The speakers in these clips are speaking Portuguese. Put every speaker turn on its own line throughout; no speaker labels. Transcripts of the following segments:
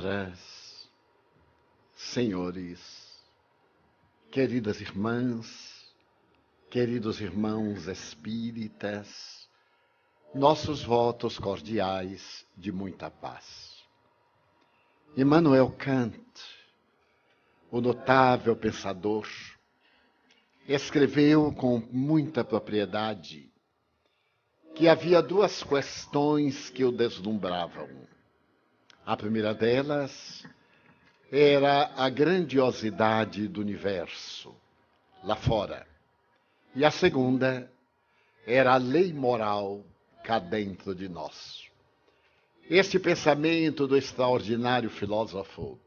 Senhoras, senhores, queridas irmãs, queridos irmãos espíritas, nossos votos cordiais de muita paz. Immanuel Kant, o notável pensador, escreveu com muita propriedade que havia duas questões que o deslumbravam. A primeira delas era a grandiosidade do universo, lá fora. E a segunda era a lei moral cá dentro de nós. Este pensamento do extraordinário filósofo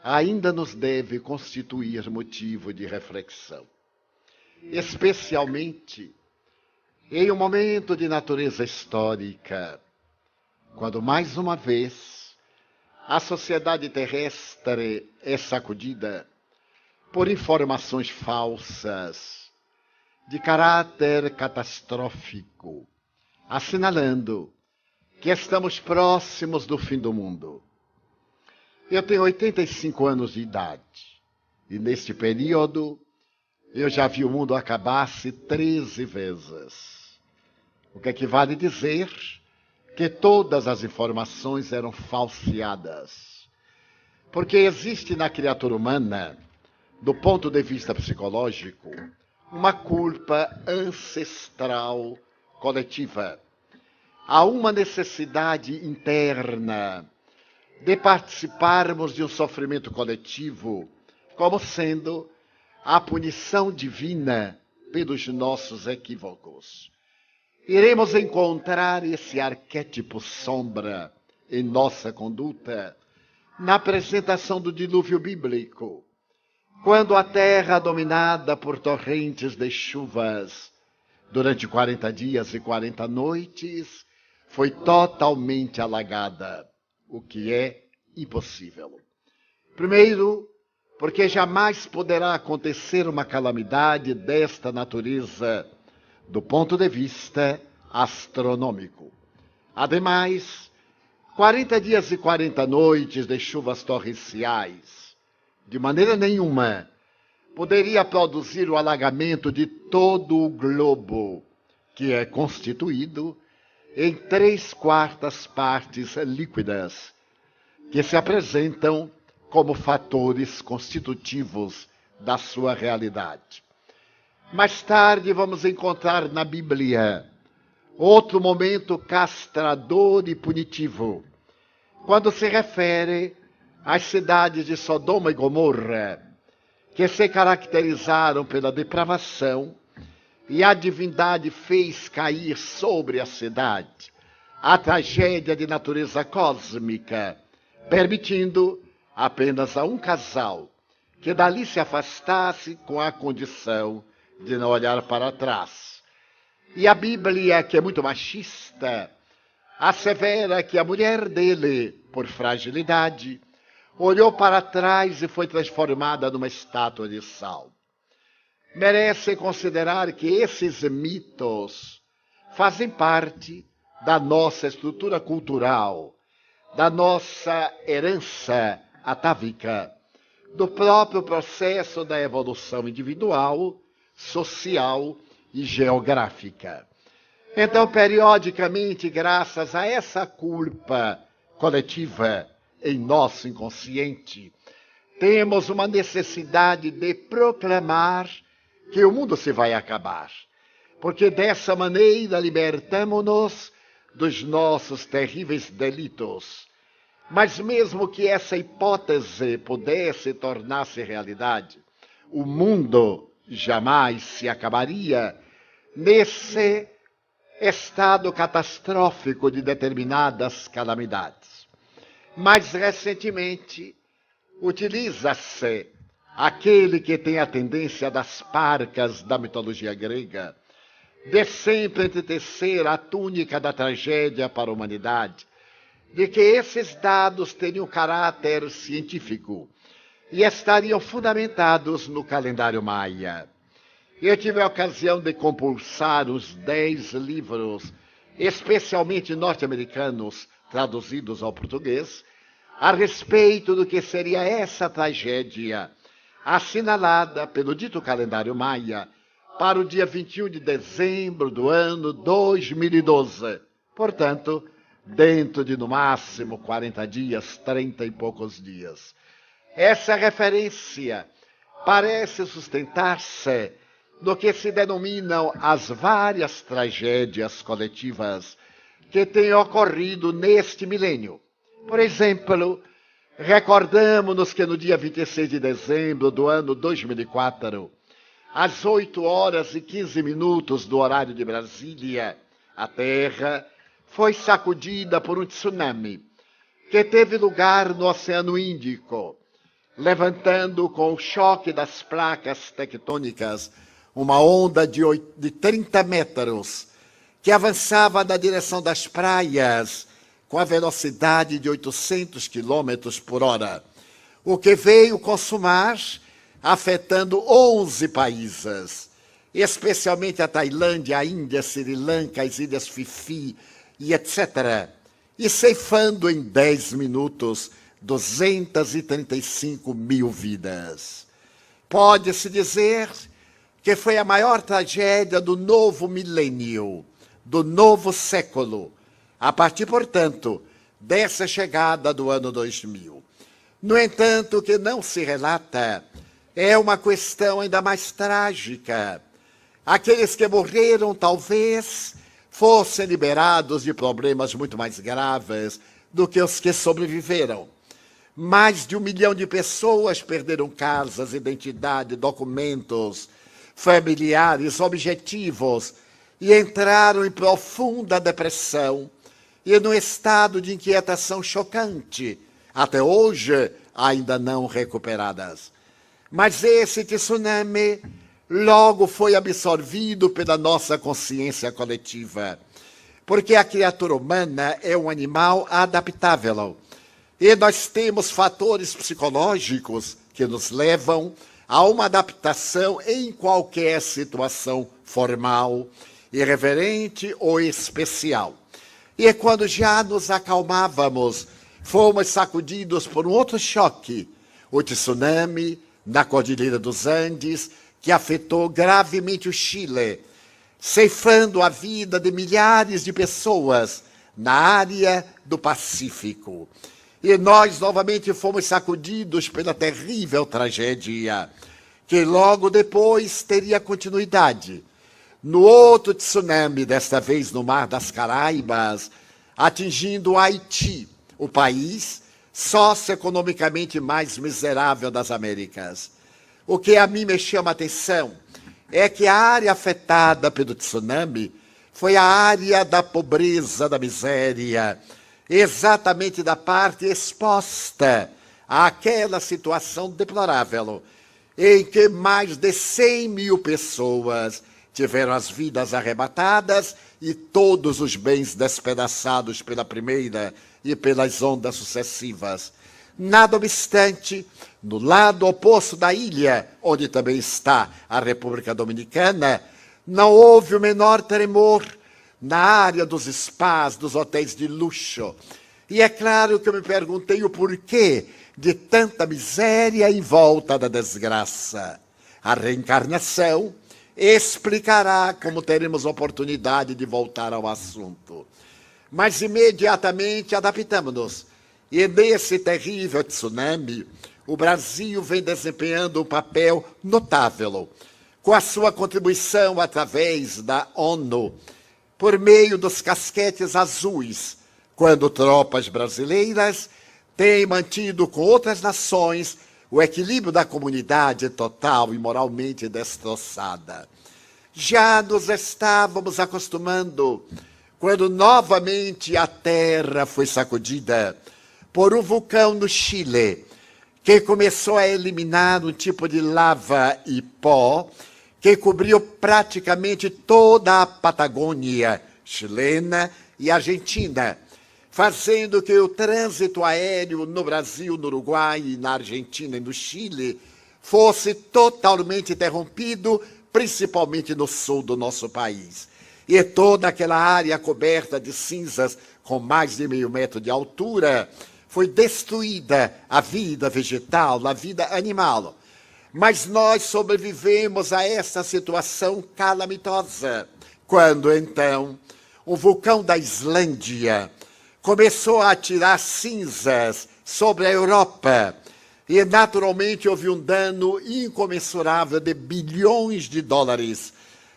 ainda nos deve constituir motivo de reflexão, especialmente em um momento de natureza histórica, quando mais uma vez a sociedade terrestre é sacudida por informações falsas de caráter catastrófico, assinalando que estamos próximos do fim do mundo. Eu tenho 85 anos de idade e neste período eu já vi o mundo acabar-se 13 vezes, o que equivale a dizer que todas as informações eram falseadas. Porque existe na criatura humana, do ponto de vista psicológico, uma culpa ancestral coletiva. Há uma necessidade interna de participarmos de um sofrimento coletivo, como sendo a punição divina pelos nossos equívocos. Iremos encontrar esse arquétipo sombra em nossa conduta na apresentação do dilúvio bíblico, quando a terra, dominada por torrentes de chuvas durante 40 dias e 40 noites, foi totalmente alagada, o que é impossível. Primeiro, porque jamais poderá acontecer uma calamidade desta natureza do ponto de vista astronômico. Ademais, 40 dias e 40 noites de chuvas torrenciais, de maneira nenhuma, poderia produzir o alagamento de todo o globo, que é constituído em 3/4 partes líquidas, que se apresentam como fatores constitutivos da sua realidade. Mais tarde vamos encontrar na Bíblia outro momento castrador e punitivo, quando se refere às cidades de Sodoma e Gomorra, que se caracterizaram pela depravação, e a divindade fez cair sobre a cidade a tragédia de natureza cósmica, permitindo apenas a um casal que dali se afastasse com a condição de não olhar para trás. E a Bíblia, que é muito machista, assevera que a mulher dele, por fragilidade, olhou para trás e foi transformada numa estátua de sal. Merece considerar que esses mitos fazem parte da nossa estrutura cultural, da nossa herança atávica, do próprio processo da evolução individual, social e geográfica. Então, periodicamente, graças a essa culpa coletiva em nosso inconsciente, temos uma necessidade de proclamar que o mundo se vai acabar, porque dessa maneira libertamo-nos dos nossos terríveis delitos. Mas mesmo que essa hipótese pudesse tornar-se realidade, o mundo jamais se acabaria nesse estado catastrófico de determinadas calamidades. Mais recentemente, utiliza-se aquele que tem a tendência das parcas da mitologia grega de sempre entecer a túnica da tragédia para a humanidade, de que esses dados teriam caráter científico e estariam fundamentados no calendário maia. Eu tive a ocasião de compulsar os 10 livros, especialmente norte-americanos, traduzidos ao português, a respeito do que seria essa tragédia, assinalada pelo dito calendário maia para o dia 21 de dezembro do ano 2012. Portanto, dentro de no máximo 40 dias, 30 e poucos dias. Essa referência parece sustentar-se no que se denominam as várias tragédias coletivas que têm ocorrido neste milênio. Por exemplo, recordamos-nos que no dia 26 de dezembro do ano 2004, às 8 horas e 15 minutos do horário de Brasília, a Terra foi sacudida por um tsunami que teve lugar no Oceano Índico, levantando com o choque das placas tectônicas uma onda de 30 metros que avançava na direção das praias com a velocidade de 800 quilômetros por hora, o que veio consumar, afetando 11 países, especialmente a Tailândia, a Índia, Sri Lanka, as Ilhas Fifi e etc., e ceifando em 10 minutos 235 mil vidas. Pode-se dizer que foi a maior tragédia do novo milênio, do novo século, a partir, portanto, dessa chegada do ano 2000. No entanto, o que não se relata é uma questão ainda mais trágica. Aqueles que morreram, talvez, fossem liberados de problemas muito mais graves do que os que sobreviveram. Mais de 1 milhão de pessoas perderam casas, identidade, documentos, familiares, objetivos, e entraram em profunda depressão e num estado de inquietação chocante, até hoje ainda não recuperadas. Mas esse tsunami logo foi absorvido pela nossa consciência coletiva, porque a criatura humana é um animal adaptável, e nós temos fatores psicológicos que nos levam a uma adaptação em qualquer situação formal, irreverente ou especial. E quando já nos acalmávamos, fomos sacudidos por um outro choque, o tsunami na Cordilheira dos Andes, que afetou gravemente o Chile, ceifando a vida de milhares de pessoas na área do Pacífico. E nós novamente fomos sacudidos pela terrível tragédia, que logo depois teria continuidade. No outro tsunami, desta vez no Mar das Caraíbas, atingindo o Haiti, o país socioeconomicamente mais miserável das Américas. O que a mim me chama a atenção é que a área afetada pelo tsunami foi a área da pobreza, da miséria, exatamente da parte exposta àquela situação deplorável, em que mais de 100 mil pessoas tiveram as vidas arrebatadas e todos os bens despedaçados pela primeira e pelas ondas sucessivas. Nada obstante, no lado oposto da ilha, onde também está a República Dominicana, não houve o menor tremor na área dos spas, dos hotéis de luxo. E é claro que eu me perguntei o porquê de tanta miséria em volta da desgraça. A reencarnação explicará como teremos oportunidade de voltar ao assunto. Mas imediatamente adaptamos-nos. E nesse terrível tsunami, o Brasil vem desempenhando um papel notável, com a sua contribuição através da ONU, por meio dos casquetes azuis, quando tropas brasileiras têm mantido com outras nações o equilíbrio da comunidade total e moralmente destroçada. Já nos estávamos acostumando quando novamente a terra foi sacudida por um vulcão no Chile, que começou a eliminar um tipo de lava e pó que cobriu praticamente toda a Patagônia chilena e argentina, fazendo que o trânsito aéreo no Brasil, no Uruguai, na Argentina e no Chile fosse totalmente interrompido, principalmente no sul do nosso país. E toda aquela área coberta de cinzas com mais de 0,5 metro de altura foi destruída a vida vegetal, a vida animal. Mas nós sobrevivemos a essa situação calamitosa, quando então o vulcão da Islândia começou a atirar cinzas sobre a Europa e naturalmente houve um dano incomensurável de bilhões de dólares,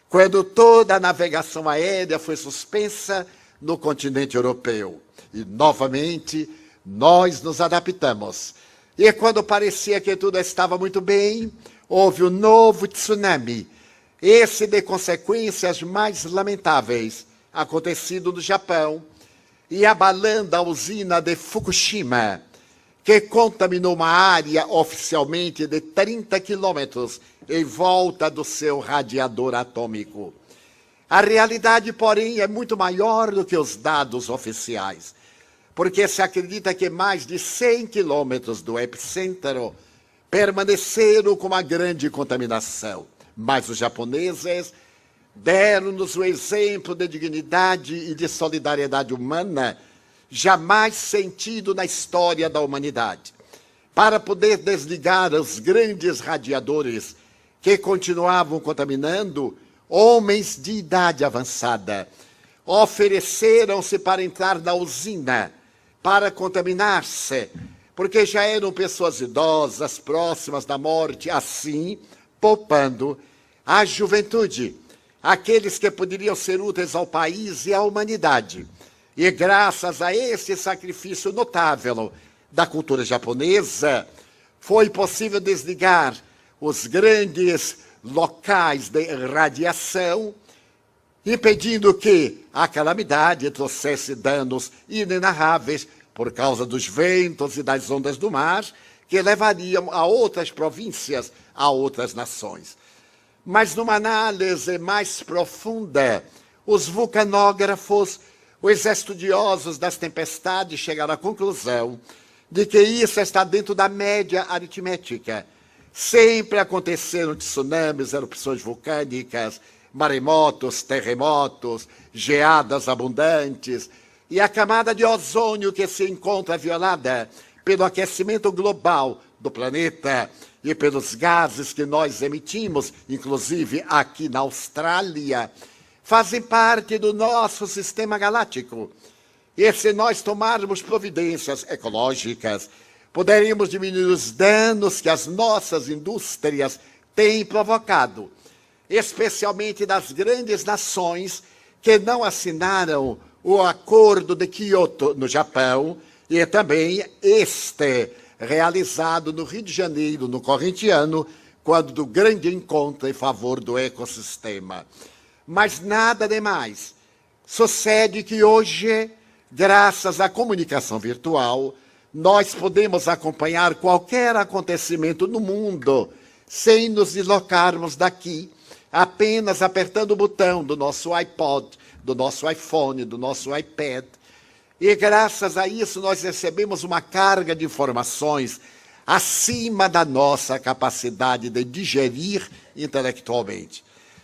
quando toda a navegação aérea foi suspensa no continente europeu. E novamente nós nos adaptamos. E quando parecia que tudo estava muito bem, houve um novo tsunami, esse de consequências mais lamentáveis, acontecido no Japão, e abalando a usina de Fukushima, que contaminou uma área oficialmente de 30 quilômetros em volta do seu radiador atômico. A realidade, porém, é muito maior do que os dados oficiais, porque se acredita que mais de 100 quilômetros do epicentro permaneceram com uma grande contaminação. Mas os japoneses deram-nos o exemplo de dignidade e de solidariedade humana jamais sentido na história da humanidade, para poder desligar os grandes radiadores que continuavam contaminando. Homens de idade avançada ofereceram-se para entrar na usina, para contaminar-se, porque já eram pessoas idosas, próximas da morte, assim, poupando a juventude, aqueles que poderiam ser úteis ao país e à humanidade. E graças a esse sacrifício notável da cultura japonesa, foi possível desligar os grandes locais de radiação, impedindo que a calamidade trouxesse danos inenarráveis por causa dos ventos e das ondas do mar, que levariam a outras províncias, a outras nações. Mas numa análise mais profunda, os vulcanógrafos, os estudiosos das tempestades chegaram à conclusão de que isso está dentro da média aritmética. Sempre aconteceram tsunamis, erupções vulcânicas, maremotos, terremotos, geadas abundantes, e a camada de ozônio que se encontra violada pelo aquecimento global do planeta e pelos gases que nós emitimos, inclusive aqui na Austrália, fazem parte do nosso sistema galáctico. E se nós tomarmos providências ecológicas, poderíamos diminuir os danos que as nossas indústrias têm provocado, especialmente das grandes nações que não assinaram o Acordo de Kyoto no Japão, e também este realizado no Rio de Janeiro, no corrente ano, quando do grande encontro em favor do ecossistema. Mas nada demais. Sucede que hoje, graças à comunicação virtual, nós podemos acompanhar qualquer acontecimento no mundo sem nos deslocarmos daqui, apenas apertando o botão do nosso iPod, do nosso iPhone, do nosso iPad. E graças a isso nós recebemos uma carga de informações acima da nossa capacidade de digerir intelectualmente.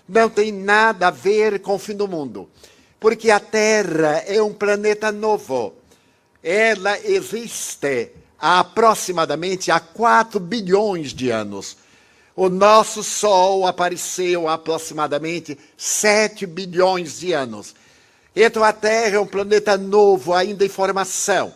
Não tem nada a ver com o fim do mundo, porque a Terra é um planeta novo. Ela existe há aproximadamente 4 bilhões de anos. O nosso Sol apareceu há aproximadamente 7 bilhões de anos. Então a Terra é um planeta novo, ainda em formação.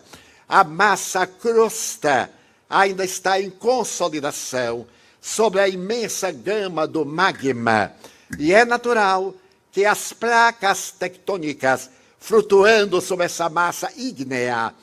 A massa, a crosta, ainda está em consolidação sobre a imensa gama do magma. E é natural que as placas tectônicas, flutuando sobre essa massa ígnea,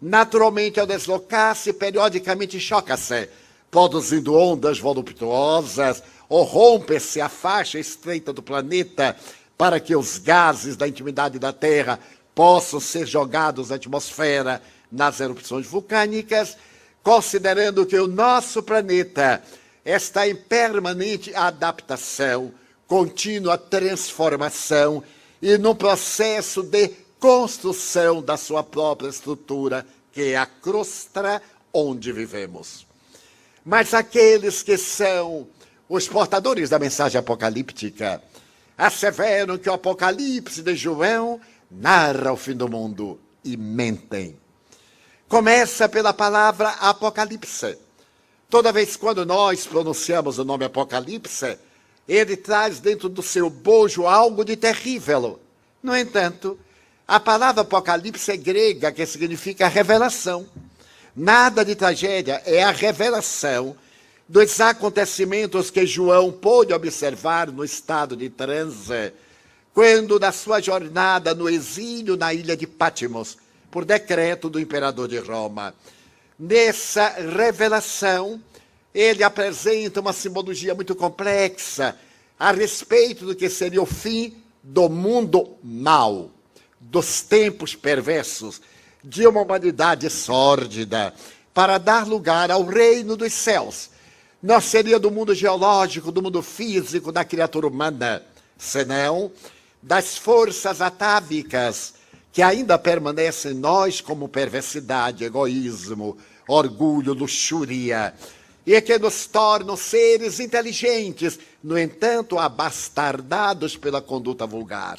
naturalmente ao deslocar-se, periodicamente choca-se, produzindo ondas voluptuosas, ou rompe-se a faixa estreita do planeta para que os gases da intimidade da Terra possam ser jogados na atmosfera nas erupções vulcânicas, considerando que o nosso planeta está em permanente adaptação, contínua transformação e num processo de construção da sua própria estrutura, que é a crosta onde vivemos. Mas aqueles que são os portadores da mensagem apocalíptica asseveram que o Apocalipse de João narra o fim do mundo e mentem. Começa pela palavra Apocalipse. Toda vez quando nós pronunciamos o nome Apocalipse, ele traz dentro do seu bojo algo de terrível. No entanto, a palavra Apocalipse é grega, que significa revelação. Nada de tragédia, é a revelação dos acontecimentos que João pôde observar no estado de transe, quando na sua jornada no exílio na ilha de Patmos, por decreto do imperador de Roma. Nessa revelação, ele apresenta uma simbologia muito complexa a respeito do que seria o fim do mundo mau, dos tempos perversos, de uma humanidade sórdida, para dar lugar ao reino dos céus. Não seria do mundo geológico, do mundo físico, da criatura humana, senão das forças atávicas que ainda permanecem em nós como perversidade, egoísmo, orgulho, luxúria, e que nos tornam seres inteligentes, no entanto, abastardados pela conduta vulgar.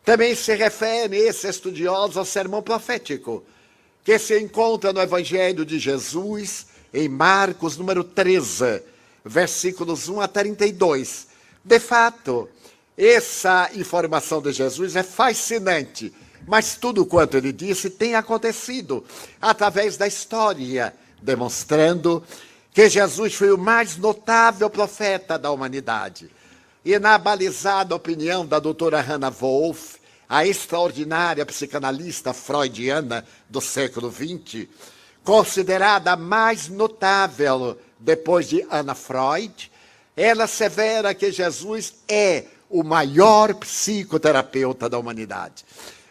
Também se refere esse estudioso ao sermão profético, que se encontra no Evangelho de Jesus, em Marcos, número 13, versículos 1 a 32. De fato, essa informação de Jesus é fascinante, mas tudo quanto ele disse tem acontecido através da história, demonstrando que Jesus foi o mais notável profeta da humanidade. E na balizada opinião da doutora Hannah Wolff, a extraordinária psicanalista freudiana do século XX, considerada a mais notável depois de Anna Freud, ela assevera que Jesus é o maior psicoterapeuta da humanidade.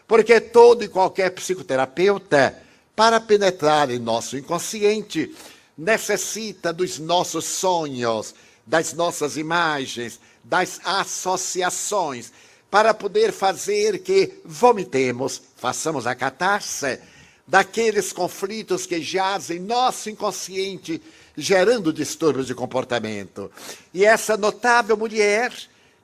Porque todo e qualquer psicoterapeuta, para penetrar em nosso inconsciente, necessita dos nossos sonhos, das nossas imagens, das associações, para poder fazer que vomitemos, façamos a catarse daqueles conflitos que jazem em nosso inconsciente, gerando distúrbios de comportamento. E essa notável mulher,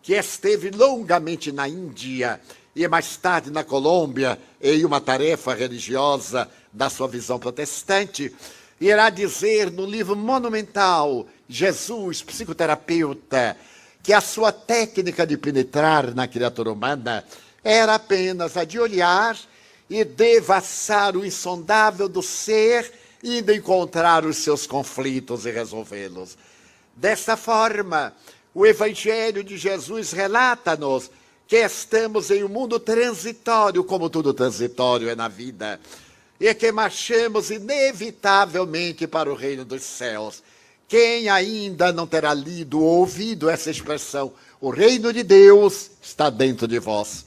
que esteve longamente na Índia e mais tarde na Colômbia, em uma tarefa religiosa da sua visão protestante, irá dizer no livro monumental Jesus, Psicoterapeuta, que a sua técnica de penetrar na criatura humana era apenas a de olhar e devassar o insondável do ser e de encontrar os seus conflitos e resolvê-los. Desta forma, o Evangelho de Jesus relata-nos que estamos em um mundo transitório, como tudo transitório é na vida, e que marchamos inevitavelmente para o reino dos céus. Quem ainda não terá lido ou ouvido essa expressão, o reino de Deus está dentro de vós.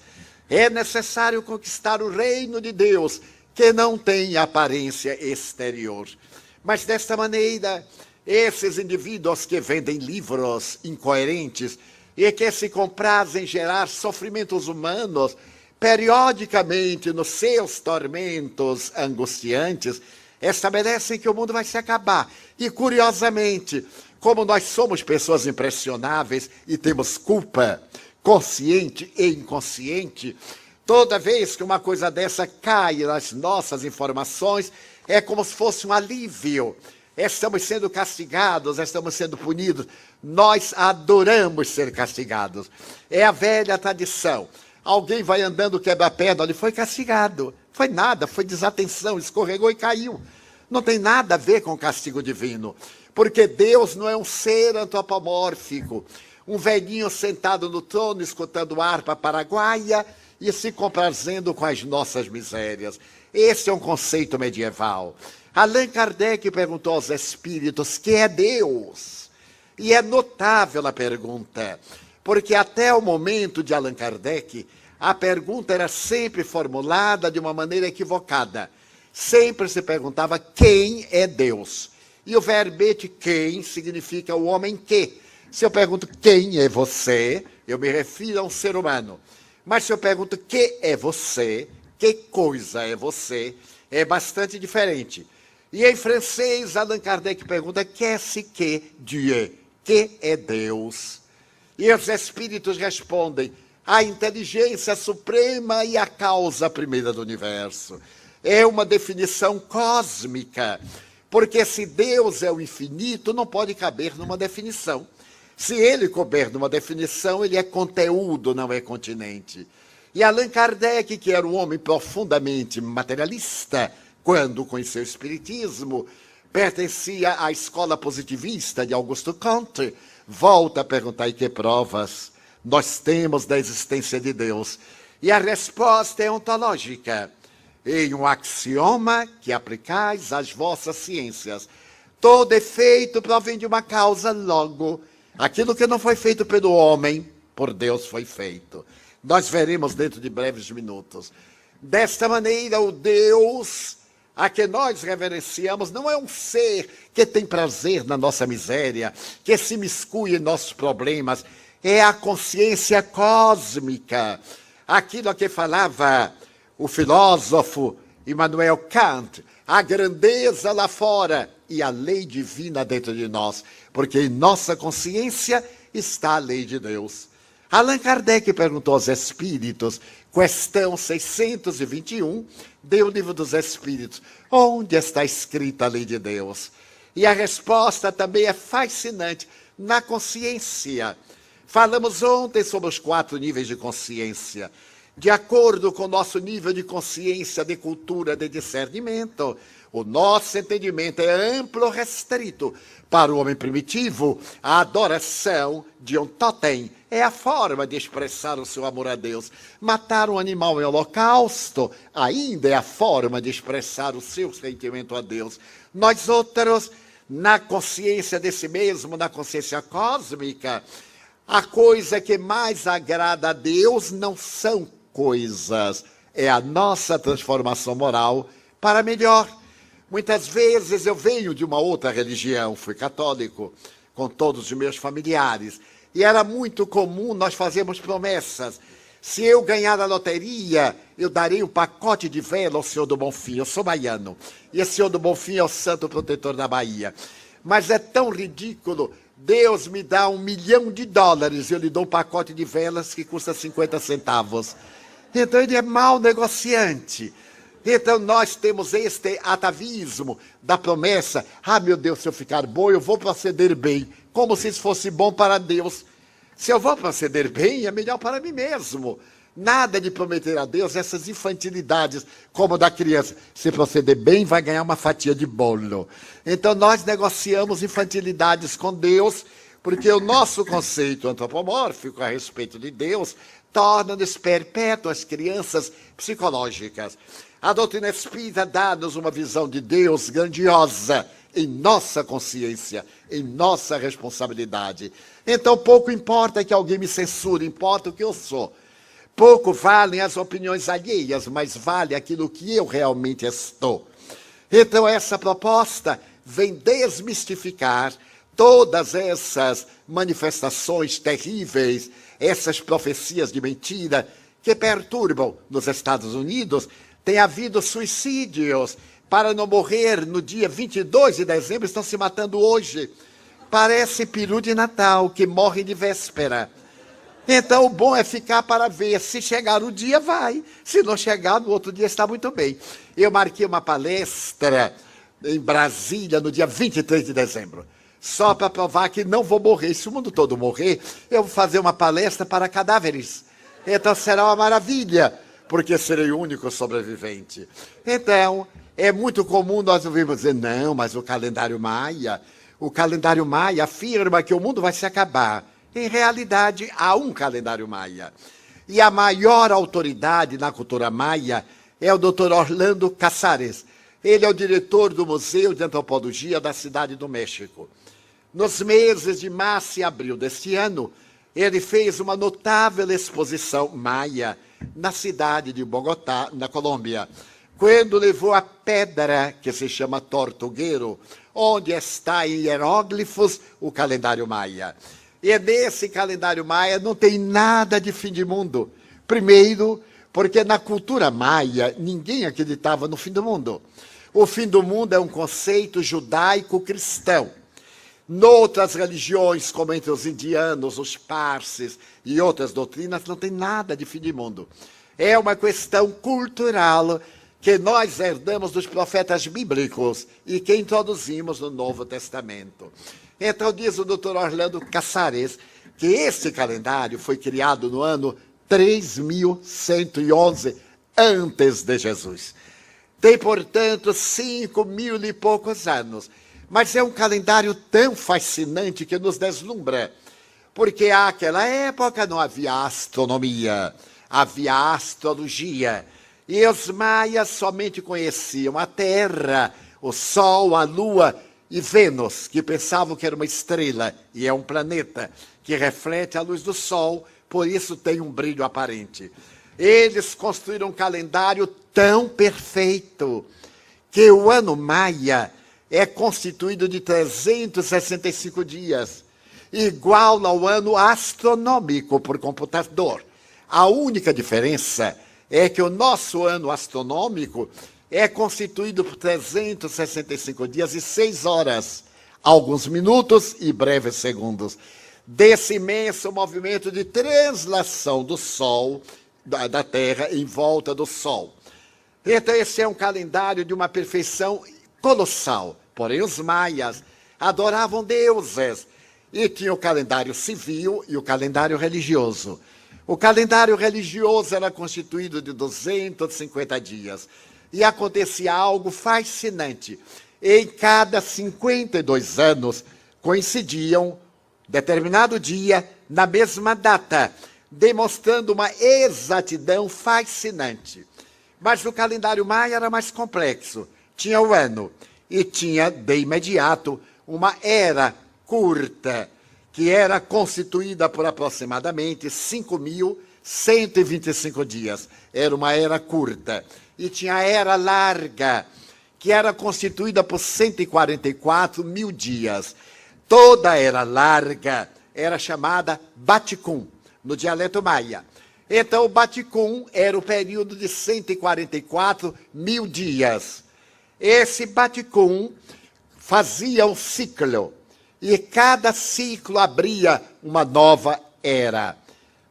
É necessário conquistar o reino de Deus, que não tem aparência exterior. Mas desta maneira, esses indivíduos que vendem livros incoerentes e que se comprazem em gerar sofrimentos humanos, periodicamente nos seus tormentos angustiantes, estabelecem que o mundo vai se acabar. E, curiosamente, como nós somos pessoas impressionáveis e temos culpa, consciente e inconsciente, toda vez que uma coisa dessa cai nas nossas informações, é como se fosse um alívio. Estamos sendo castigados, estamos sendo punidos. Nós adoramos ser castigados. É a velha tradição. Alguém vai andando quebra-perna, ele foi castigado. Foi nada, foi desatenção, escorregou e caiu. Não tem nada a ver com o castigo divino. Porque Deus não é um ser antropomórfico, um velhinho sentado no trono, escutando harpa paraguaia e se comprazendo com as nossas misérias. Esse é um conceito medieval. Allan Kardec perguntou aos espíritos, que é Deus? E é notável a pergunta, porque até o momento de Allan Kardec, a pergunta era sempre formulada de uma maneira equivocada. Sempre se perguntava quem é Deus. E o verbete quem significa o homem que. Se eu pergunto quem é você, eu me refiro a um ser humano. Mas se eu pergunto que é você, que coisa é você, é bastante diferente. E em francês, Allan Kardec pergunta qu'est-ce que Dieu? Que é Deus? E os espíritos respondem, a inteligência suprema e a causa primeira do universo. é uma definição cósmica, porque se Deus é o infinito, não pode caber numa definição. Se ele couber numa definição, ele é conteúdo, não é continente. E Allan Kardec, que era um homem profundamente materialista, quando conheceu o Espiritismo, pertencia à escola positivista de Augusto Comte, volta a perguntar: e que provas nós temos da existência de Deus? E a resposta é ontológica. Em um axioma que aplicais às vossas ciências. Todo efeito provém de uma causa, logo, aquilo que não foi feito pelo homem, por Deus foi feito. Nós veremos dentro de breves minutos. Desta maneira, o Deus a que nós reverenciamos não é um ser que tem prazer na nossa miséria, que se miscui em nossos problemas, é a consciência cósmica. Aquilo a que falava o filósofo Immanuel Kant, a grandeza lá fora e a lei divina dentro de nós, porque em nossa consciência está a lei de Deus. Allan Kardec perguntou aos espíritos, questão 621, do Livro dos Espíritos, onde está escrita a lei de Deus? E a resposta também é fascinante, na consciência. Falamos ontem sobre os 4 níveis de consciência. De acordo com o nosso nível de consciência, de cultura, de discernimento, o nosso entendimento é amplo, restrito. Para o homem primitivo, a adoração de um totem é a forma de expressar o seu amor a Deus. Matar um animal em holocausto ainda é a forma de expressar o seu sentimento a Deus. Nós outros, na consciência de si mesmo, na consciência cósmica, a coisa que mais agrada a Deus não são coisas, é a nossa transformação moral para melhor. Muitas vezes eu venho de uma outra religião, fui católico, com todos os meus familiares, e era muito comum nós fazermos promessas. Se eu ganhar a loteria, eu darei um pacote de vela ao Senhor do Bonfim. Eu sou baiano, e esse Senhor do Bonfim é o santo protetor da Bahia. Mas é tão ridículo, Deus me dá $1 milhão, eu lhe dou um pacote de velas que custa 50 centavos. Então ele é mau negociante. Então nós temos este atavismo da promessa. Ah, meu Deus, se eu ficar bom, eu vou proceder bem. Como se isso fosse bom para Deus. Se eu vou proceder bem, é melhor para mim mesmo. Nada de prometer a Deus essas infantilidades, como da criança. Se proceder bem, vai ganhar uma fatia de bolo. Então nós negociamos infantilidades com Deus, porque o nosso conceito antropomórfico a respeito de Deus torna-nos perpétuas crianças psicológicas. A doutrina espírita dá-nos uma visão de Deus grandiosa em nossa consciência, em nossa responsabilidade. Então pouco importa que alguém me censure, importa o que eu sou. Pouco valem as opiniões alheias, mas vale aquilo que eu realmente estou. Então essa proposta vem desmistificar todas essas manifestações terríveis, essas profecias de mentira que perturbam. Nos Estados Unidos tem havido suicídios. Para não morrer no dia 22 de dezembro, estão se matando hoje. Parece peru de Natal, que morre de véspera. Então o bom é ficar para ver. Se chegar o dia, vai. Se não chegar, no outro dia está muito bem. Eu marquei uma palestra em Brasília no dia 23 de dezembro. Só para provar que não vou morrer. Se o mundo todo morrer, eu vou fazer uma palestra para cadáveres. Então será uma maravilha, porque serei o único sobrevivente. Então, é muito comum nós ouvirmos dizer, não, mas o calendário maia afirma que o mundo vai se acabar. Em realidade, há um calendário maia. E a maior autoridade na cultura maia é o Dr. Orlando Casares. Ele é o diretor do Museu de Antropologia da Cidade do México. Nos meses de março e abril deste ano, ele fez uma notável exposição maia na cidade de Bogotá, na Colômbia, quando levou a pedra que se chama Tortuguero, onde está em hieróglifos o calendário maia. E nesse calendário maia não tem nada de fim de mundo. Primeiro, porque na cultura maia ninguém acreditava no fim do mundo. O fim do mundo é um conceito judaico-cristão. Noutras religiões, como entre os indianos, os parsis e outras doutrinas, não tem nada de fim de mundo. É uma questão cultural que nós herdamos dos profetas bíblicos e que introduzimos no Novo Testamento. Então diz o Dr. Orlando Casares que esse calendário foi criado no ano 3111 antes de Jesus. Tem, portanto, 5.000 e poucos anos. Mas é um calendário tão fascinante que nos deslumbra. Porque naquela época não havia astronomia, havia astrologia. E os maias somente conheciam a Terra, o Sol, a Lua e Vênus, que pensavam que era uma estrela e é um planeta que reflete a luz do Sol, por isso tem um brilho aparente. Eles construíram um calendário tão perfeito que o ano maia é constituído de 365 dias, igual ao ano astronômico por computador. A única diferença é que o nosso ano astronômico é constituído por 365 dias e 6 horas, alguns minutos e breves segundos, desse imenso movimento de translação do Sol, da Terra, em volta do Sol. Então, esse é um calendário de uma perfeição colossal. Porém, os maias adoravam deuses e tinham o calendário civil e o calendário religioso. O calendário religioso era constituído de 250 dias. E acontecia algo fascinante. Em cada 52 anos, coincidiam determinado dia na mesma data, demonstrando uma exatidão fascinante. Mas o calendário maia era mais complexo. Tinha o ano e tinha, de imediato, uma era curta, que era constituída por aproximadamente 5.125 dias. Era uma era curta. E tinha a era larga, que era constituída por 144.000 dias. Toda a era larga era chamada Baticum, no dialeto maia. Então, o Baticum era o período de 144.000 dias. Esse Baticum fazia um ciclo, e cada ciclo abria uma nova era.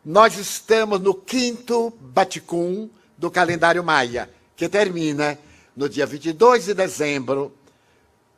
Nós estamos no 5º Baticum do calendário maia, que termina no dia 22 de dezembro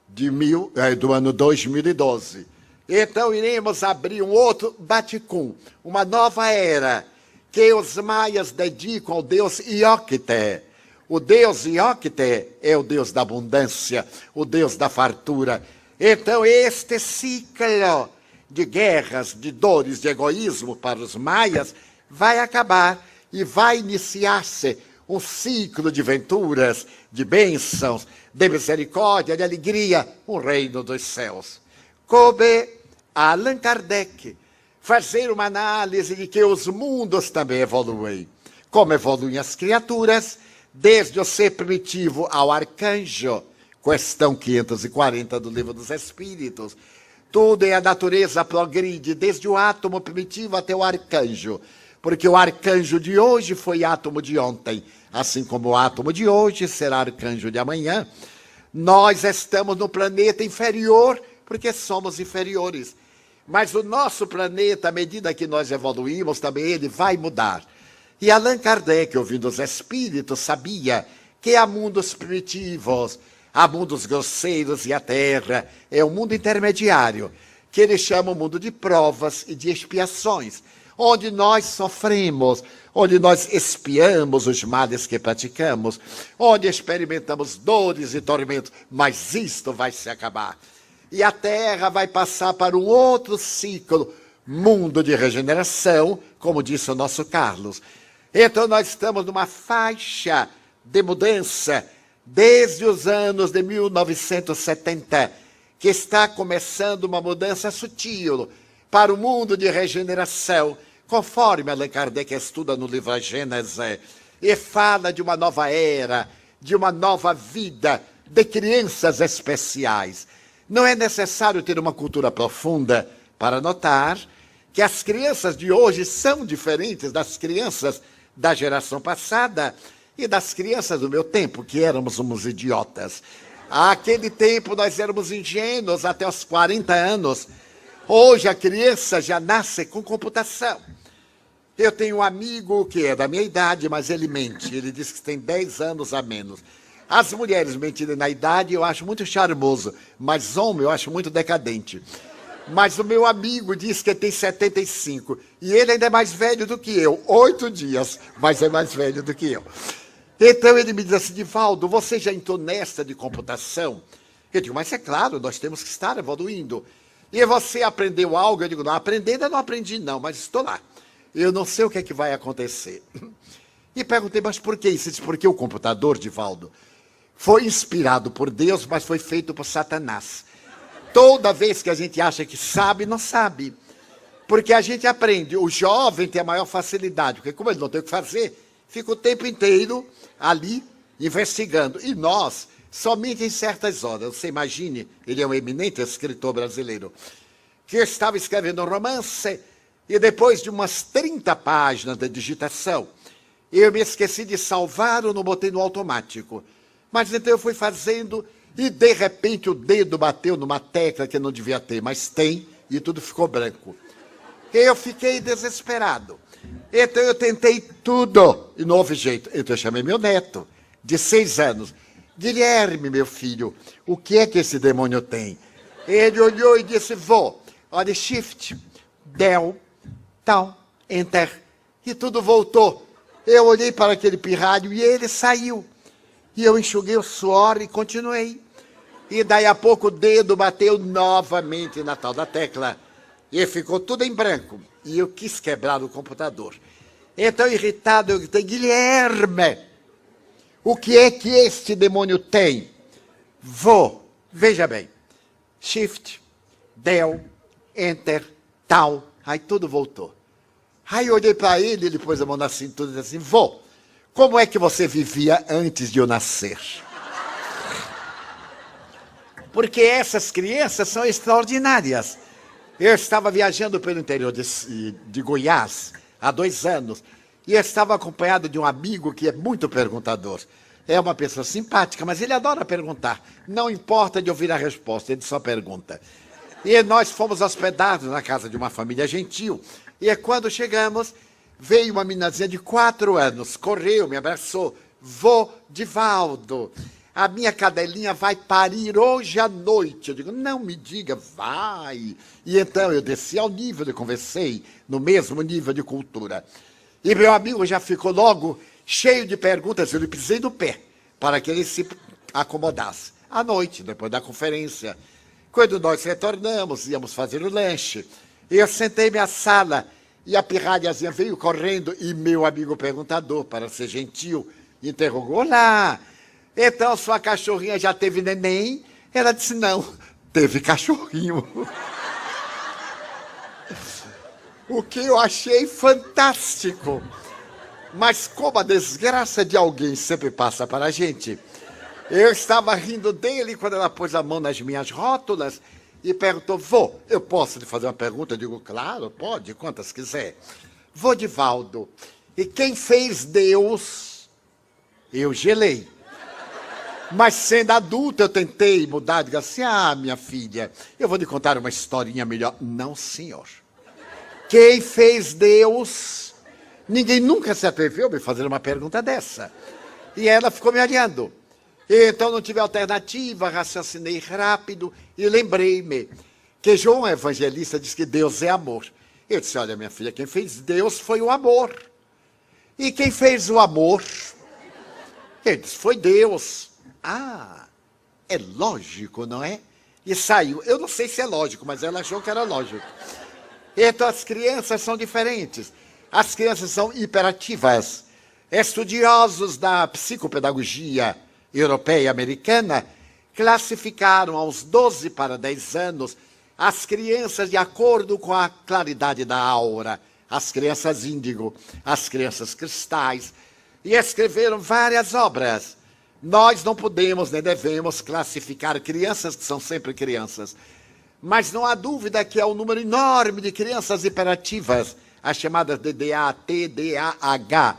do ano 2012. Então, iremos abrir um outro Baticum, uma nova era, que os maias dedicam ao deus Iocte. O deus Iocte é o deus da abundância, o deus da fartura. Então, este ciclo de guerras, de dores, de egoísmo para os maias vai acabar e vai iniciar-se um ciclo de venturas, de bênçãos, de misericórdia, de alegria, um reino dos céus. Coube a Allan Kardec fazer uma análise de que os mundos também evoluem. Como evoluem as criaturas, desde o ser primitivo ao arcanjo, questão 540 do Livro dos Espíritos. Tudo em a natureza progride, desde o átomo primitivo até o arcanjo, porque o arcanjo de hoje foi átomo de ontem, assim como o átomo de hoje será arcanjo de amanhã. Nós estamos no planeta inferior, porque somos inferiores. Mas o nosso planeta, à medida que nós evoluímos, também ele vai mudar. E Allan Kardec, ouvindo os espíritos, sabia que há mundos primitivos, há mundos grosseiros e a Terra é um mundo intermediário, que ele chama o mundo de provas e de expiações, onde nós sofremos, onde nós expiamos os males que praticamos, onde experimentamos dores e tormentos, mas isto vai se acabar. E a Terra vai passar para um outro ciclo, mundo de regeneração, como disse o nosso Carlos. Então nós estamos numa faixa de mudança desde os anos de 1970, que está começando uma mudança sutil para o mundo de regeneração, conforme Allan Kardec estuda no livro A Gênese, e fala de uma nova era, de uma nova vida, de crianças especiais. Não é necessário ter uma cultura profunda para notar que as crianças de hoje são diferentes das crianças da geração passada e das crianças do meu tempo, que éramos uns idiotas. Naquele tempo nós éramos ingênuos até os 40 anos. Hoje a criança já nasce com computação. Eu tenho um amigo que é da minha idade, mas ele mente. Ele diz que tem 10 anos a menos. As mulheres mentirem na idade eu acho muito charmoso, mas homem eu acho muito decadente. Mas o meu amigo diz que ele tem 75 e ele ainda é mais velho do que eu. 8 dias, mas é mais velho do que eu. Então ele me diz assim, Divaldo, você já entrou nessa de computação? Eu digo, mas é claro, nós temos que estar evoluindo. E você aprendeu algo? Eu digo, não, aprender ainda não aprendi não, mas estou lá. Eu não sei o que é que vai acontecer. E perguntei, mas por que isso? Ele disse, porque o computador, Divaldo, foi inspirado por Deus, mas foi feito por Satanás. Toda vez que a gente acha que sabe, não sabe. Porque a gente aprende. O jovem tem a maior facilidade, porque como ele não tem o que fazer, fica o tempo inteiro ali investigando. E nós, somente em certas horas. Você imagine, ele é um eminente escritor brasileiro, que estava escrevendo um romance e depois de umas 30 páginas de digitação, eu me esqueci de salvar ou não botei no automático. Mas então eu fui fazendo e de repente o dedo bateu numa tecla que não devia ter, mas tem, e tudo ficou branco. Eu fiquei desesperado. Então eu tentei tudo e não houve jeito. Então eu chamei meu neto, de 6 anos. Guilherme, meu filho, o que é que esse demônio tem? Ele olhou e disse, vô, olha, shift, del, tal, enter. E tudo voltou. Eu olhei para aquele pirralho e ele saiu. E eu enxuguei o suor e continuei. E daí a pouco o dedo bateu novamente na tal da tecla. E ficou tudo em branco. E eu quis quebrar o computador. Então, irritado, eu gritei, Guilherme, o que é que este demônio tem? Vô, veja bem. Shift, del, enter, tal. Aí tudo voltou. Aí eu olhei para ele, ele pôs a mão na cintura e disse assim, vô, como é que você vivia antes de eu nascer? Porque essas crianças são extraordinárias. Eu estava viajando pelo interior de Goiás há 2 anos e eu estava acompanhado de um amigo que é muito perguntador. É uma pessoa simpática, mas ele adora perguntar. Não importa de ouvir a resposta, ele só pergunta. E nós fomos hospedados na casa de uma família gentil. E quando chegamos, veio uma meninazinha de 4 anos, correu, me abraçou. Vô, Divaldo, a minha cadelinha vai parir hoje à noite. Eu digo, não me diga, vai. E então eu desci ao nível e conversei, no mesmo nível de cultura. E meu amigo já ficou logo cheio de perguntas, eu lhe pisei no pé, para que ele se acomodasse. À noite, depois da conferência, quando nós retornamos, íamos fazer o lanche, eu sentei-me à sala e a pirralhazinha veio correndo e meu amigo perguntador, para ser gentil, interrogou, olá, então sua cachorrinha já teve neném? Ela disse, não, teve cachorrinho. O que eu achei fantástico. Mas como a desgraça de alguém sempre passa para a gente, eu estava rindo dele quando ela pôs a mão nas minhas rótulas e perguntou, vô, eu posso lhe fazer uma pergunta? Eu digo, claro, pode, quantas quiser. Vô, Divaldo, e quem fez Deus? Eu gelei. Mas sendo adulta eu tentei mudar, digo assim, minha filha, eu vou lhe contar uma historinha melhor. Não, senhor. Quem fez Deus? Ninguém nunca se atreveu a me fazer uma pergunta dessa. E ela ficou me olhando. Então não tive alternativa, raciocinei rápido e lembrei-me que João Evangelista diz que Deus é amor. Eu disse, olha minha filha, quem fez Deus foi o amor. E quem fez o amor? Ele disse, foi Deus. É lógico, não é? E saiu. Eu não sei se é lógico, mas ela achou que era lógico. Então as crianças são diferentes. As crianças são hiperativas. Estudiosos da psicopedagogia europeia e americana classificaram aos 12 para 10 anos as crianças de acordo com a claridade da aura, as crianças índigo, as crianças cristais, e escreveram várias obras. Nós não podemos nem devemos classificar crianças que são sempre crianças, mas não há dúvida que há um número enorme de crianças hiperativas, as chamadas DDA, TDAH,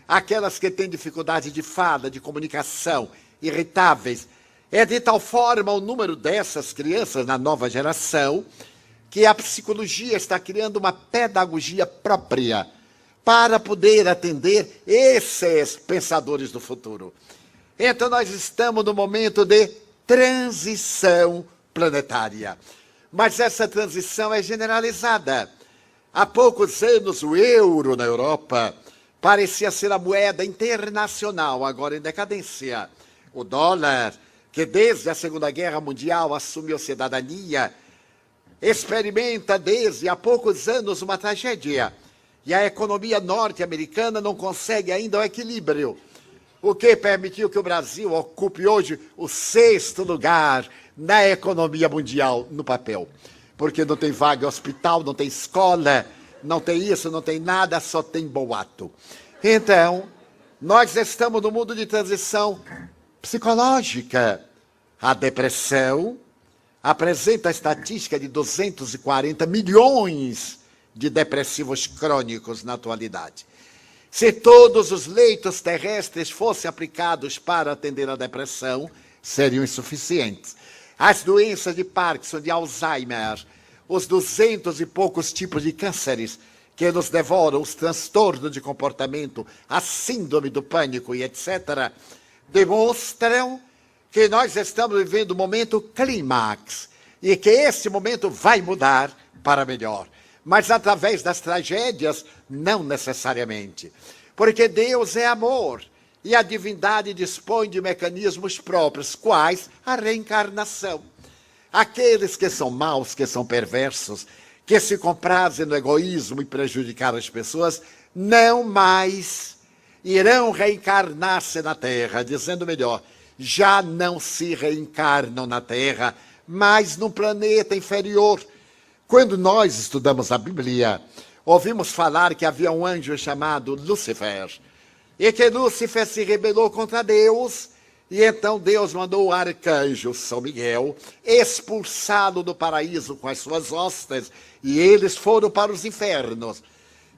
aquelas que têm dificuldade de fala, de comunicação, irritáveis. É de tal forma o número dessas crianças na nova geração que a psicologia está criando uma pedagogia própria para poder atender esses pensadores do futuro. Então nós estamos no momento de transição planetária. Mas essa transição é generalizada. Há poucos anos o euro na Europa parecia ser a moeda internacional, agora em decadência. O dólar, que desde a Segunda Guerra Mundial assumiu cidadania, experimenta desde há poucos anos uma tragédia. E a economia norte-americana não consegue ainda o equilíbrio, o que permitiu que o Brasil ocupe hoje o 6º lugar na economia mundial no papel. Porque não tem vaga em hospital, não tem escola, não tem isso, não tem nada, só tem boato. Então, nós estamos no mundo de transição psicológica. A depressão apresenta a estatística de 240 milhões de depressivos crônicos na atualidade. Se todos os leitos terrestres fossem aplicados para atender a depressão, seriam insuficientes. As doenças de Parkinson, de Alzheimer, os 200 e poucos tipos de cânceres que nos devoram, os transtornos de comportamento, a síndrome do pânico e etc., demonstram que nós estamos vivendo o momento clímax e que esse momento vai mudar para melhor. Mas através das tragédias, não necessariamente. Porque Deus é amor e a divindade dispõe de mecanismos próprios, quais a reencarnação. Aqueles que são maus, que são perversos, que se comprazem no egoísmo e prejudicar as pessoas, não mais irão reencarnar-se na Terra, dizendo melhor, já não se reencarnam na Terra, mas num planeta inferior. Quando nós estudamos a Bíblia, ouvimos falar que havia um anjo chamado Lúcifer, e que Lúcifer se rebelou contra Deus, e então Deus mandou o arcanjo São Miguel expulsá-lo do paraíso com as suas hostes, e eles foram para os infernos.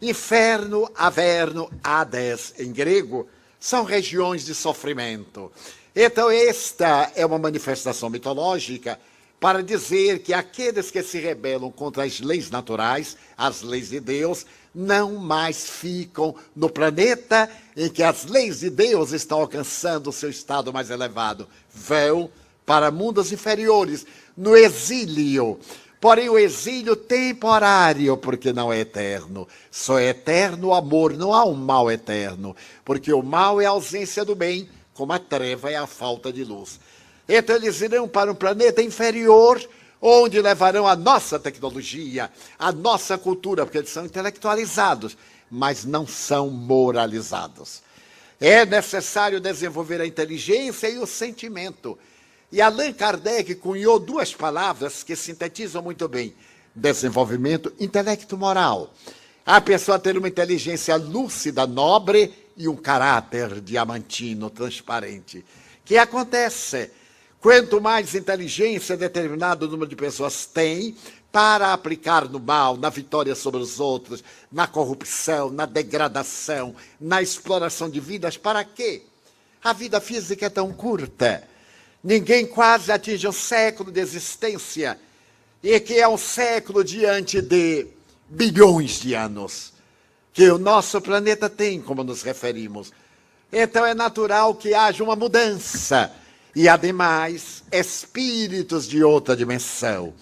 Inferno, Averno, Hades, em grego, são regiões de sofrimento. Então esta é uma manifestação mitológica para dizer que aqueles que se rebelam contra as leis naturais, as leis de Deus, não mais ficam no planeta em que as leis de Deus estão alcançando o seu estado mais elevado. Vão para mundos inferiores, no exílio. Porém, o exílio temporário, porque não é eterno. Só é eterno o amor, não há um mal eterno. Porque o mal é a ausência do bem, como a treva é a falta de luz. Então eles irão para um planeta inferior, onde levarão a nossa tecnologia, a nossa cultura, porque eles são intelectualizados, mas não são moralizados. É necessário desenvolver a inteligência e o sentimento. E Allan Kardec cunhou 2 palavras que sintetizam muito bem: desenvolvimento, intelecto moral. A pessoa ter uma inteligência lúcida, nobre e um caráter diamantino, transparente. Que acontece? Quanto mais inteligência determinado número de pessoas tem para aplicar no mal, na vitória sobre os outros, na corrupção, na degradação, na exploração de vidas, para quê? A vida física é tão curta. Ninguém quase atinge um século de existência, e que é um século diante de bilhões de anos que o nosso planeta tem, como nos referimos. Então é natural que haja uma mudança. E, ademais, espíritos de outra dimensão.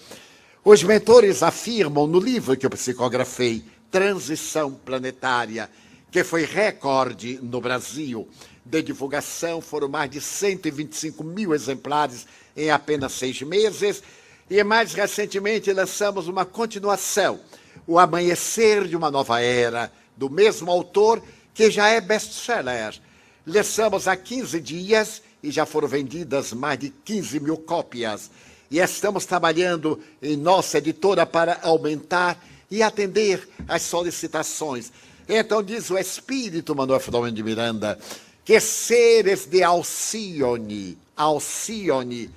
Os mentores afirmam no livro que eu psicografei, Transição Planetária, que foi recorde no Brasil de divulgação, foram mais de 125 mil exemplares em apenas 6 meses, e mais recentemente lançamos uma continuação, O Amanhecer de uma Nova Era, do mesmo autor, que já é best-seller. Lançamos há 15 dias e já foram vendidas mais de 15 mil cópias. E estamos trabalhando em nossa editora para aumentar e atender às solicitações. Então diz o Espírito Manuel Filomeno de Miranda que seres de Alcíone, Alcíone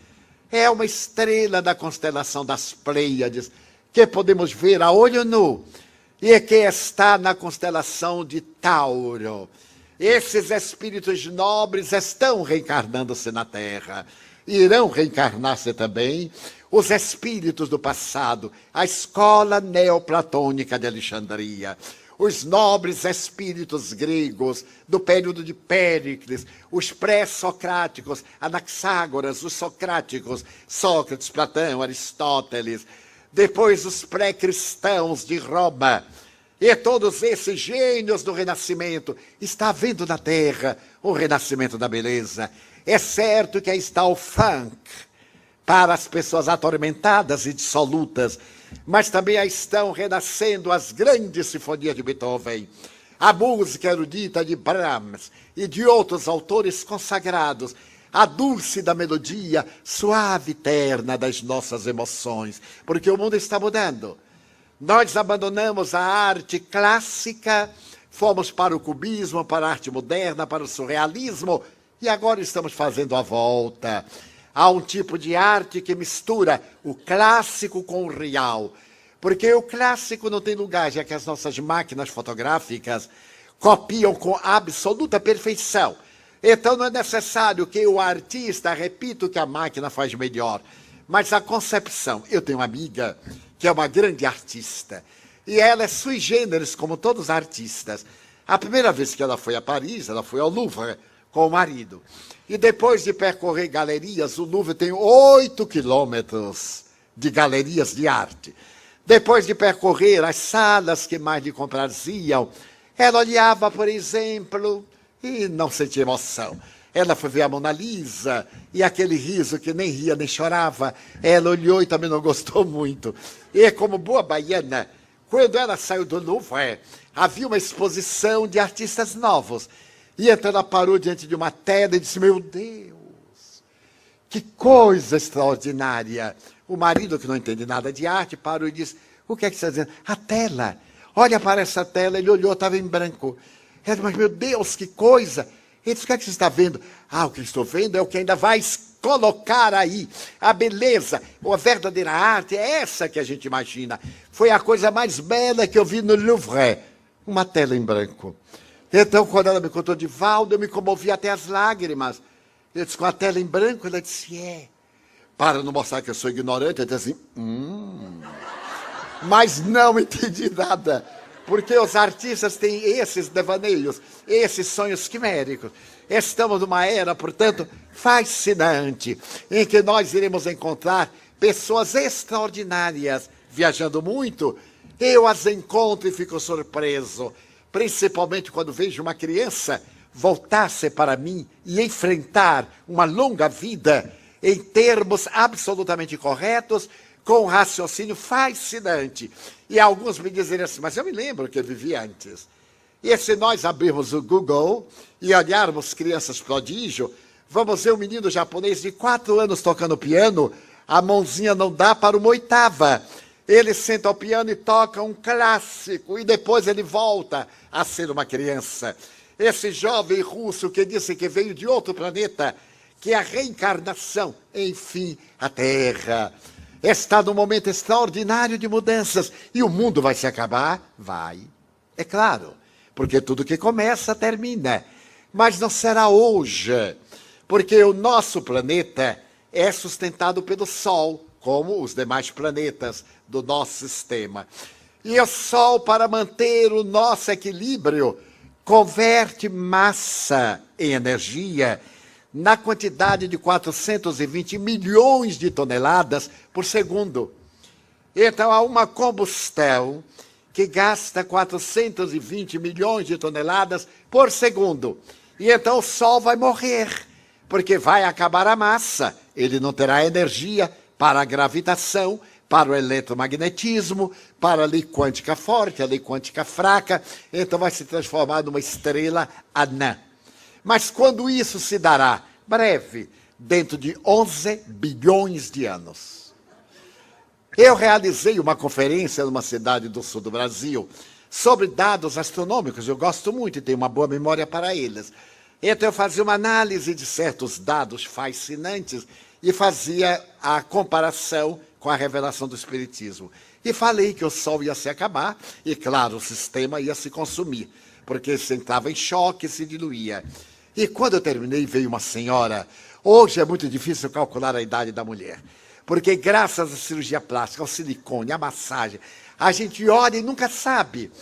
é uma estrela da constelação das Pleiades, que podemos ver a olho nu, e que está na constelação de Tauro. Esses espíritos nobres estão reencarnando-se na Terra. Irão reencarnar-se também os espíritos do passado, a escola neoplatônica de Alexandria, os nobres espíritos gregos do período de Péricles, os pré-socráticos, Anaxágoras, os socráticos, Sócrates, Platão, Aristóteles, depois os pré-cristãos de Roma, e todos esses gênios do Renascimento. Está havendo na Terra o renascimento da beleza. É certo que aí está o funk, para as pessoas atormentadas e dissolutas, mas também aí estão renascendo as grandes sinfonias de Beethoven, a música erudita de Brahms e de outros autores consagrados, a dúlcida melodia, suave e terna das nossas emoções, porque o mundo está mudando. Nós abandonamos a arte clássica, fomos para o cubismo, para a arte moderna, para o surrealismo, e agora estamos fazendo a volta. Há um tipo de arte que mistura o clássico com o real, porque o clássico não tem lugar, já que as nossas máquinas fotográficas copiam com absoluta perfeição. Então não é necessário que o artista repita o que a máquina faz melhor, mas a concepção. Eu tenho uma amiga que é uma grande artista, e ela é sui generis, como todos os artistas. A primeira vez que ela foi a Paris, ela foi ao Louvre com o marido. E depois de percorrer galerias, o Louvre tem 8 quilômetros de galerias de arte. Depois de percorrer as salas que mais lhe compraziam, ela olhava, por exemplo, e não sentia emoção. Ela foi ver a Mona Lisa, e aquele riso que nem ria nem chorava, ela olhou e também não gostou muito. E como boa baiana, quando ela saiu do Louvre, havia uma exposição de artistas novos. E então ela parou diante de uma tela e disse, meu Deus, que coisa extraordinária. O marido, que não entende nada de arte, parou e disse, o que é que você está dizendo? A tela. Olha para essa tela. Ele olhou, estava em branco. Ela disse, mas meu Deus, que coisa. Ele disse, o que é que você está vendo? Ah, o que estou vendo é o que ainda vai colocar aí. A beleza, a verdadeira arte é essa que a gente imagina. Foi a coisa mais bela que eu vi no Louvre. Uma tela em branco. Então, quando ela me contou de Valdo, eu me comovi até as lágrimas. Eu disse, com a tela em branco? Ela disse, é. Para não mostrar que eu sou ignorante, eu disse assim, Mas não entendi nada. Porque os artistas têm esses devaneios, esses sonhos quiméricos. Estamos numa era, portanto, fascinante, em que nós iremos encontrar pessoas extraordinárias viajando muito. Eu as encontro e fico surpreso, principalmente quando vejo uma criança voltar-se para mim e enfrentar uma longa vida em termos absolutamente corretos, com um raciocínio fascinante. E alguns me dizem assim, mas eu me lembro que eu vivi antes. E se nós abrirmos o Google e olharmos crianças prodígio, vamos ver um menino japonês de 4 anos tocando piano, a mãozinha não dá para uma oitava. Ele senta ao piano e toca um clássico, e depois ele volta a ser uma criança. Esse jovem russo que disse que veio de outro planeta, que é a reencarnação, enfim, a Terra, está num momento extraordinário de mudanças. E o mundo vai se acabar? Vai. É claro, porque tudo que começa, termina. Mas não será hoje, porque o nosso planeta é sustentado pelo Sol, como os demais planetas do nosso sistema. E o Sol, para manter o nosso equilíbrio, converte massa em energia na quantidade de 420 milhões de toneladas por segundo. Então, há uma combustão que gasta 420 milhões de toneladas por segundo. E então o Sol vai morrer, porque vai acabar a massa. Ele não terá energia para a gravitação, para o eletromagnetismo, para a lei quântica forte, a lei quântica fraca. Então vai se transformar numa estrela anã. Mas quando isso se dará? Breve, dentro de 11 bilhões de anos. Eu realizei uma conferência numa cidade do sul do Brasil sobre dados astronômicos. Eu gosto muito e tenho uma boa memória para eles. Então eu fazia uma análise de certos dados fascinantes e fazia a comparação com a revelação do Espiritismo. E falei que o Sol ia se acabar e, claro, o sistema ia se consumir, porque se entrava em choque e se diluía. E quando eu terminei, veio uma senhora. Hoje é muito difícil calcular a idade da mulher, porque graças à cirurgia plástica, ao silicone, à massagem, a gente olha e nunca sabe.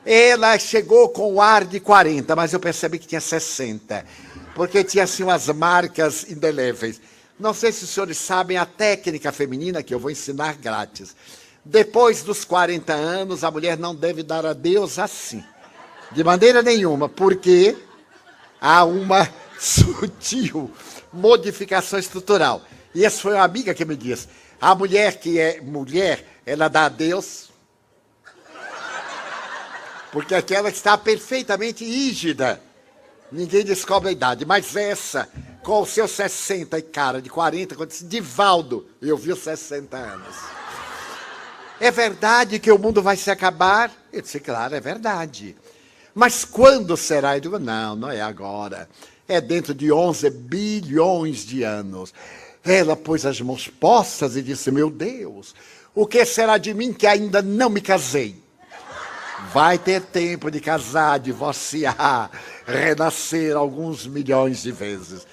Ela chegou com o ar de 40, mas eu percebi que tinha 60, porque tinha assim umas marcas indeléveis. Não sei se os senhores sabem a técnica feminina que eu vou ensinar grátis. Depois dos 40 anos, a mulher não deve dar adeus assim, de maneira nenhuma, porque há uma sutil modificação estrutural. E essa foi uma amiga que me disse, a mulher que é mulher, ela dá adeus, porque aquela está perfeitamente rígida. Ninguém descobre a idade, mas essa, com os seus 60 e cara de 40, quando disse, Divaldo, eu vi os 60 anos. É verdade que o mundo vai se acabar? Eu disse, claro, é verdade. Mas quando será? Eu digo, não é agora. É dentro de 11 bilhões de anos. Ela pôs as mãos postas e disse, meu Deus, o que será de mim que ainda não me casei? Vai ter tempo de casar, divorciar, renascer alguns milhões de vezes.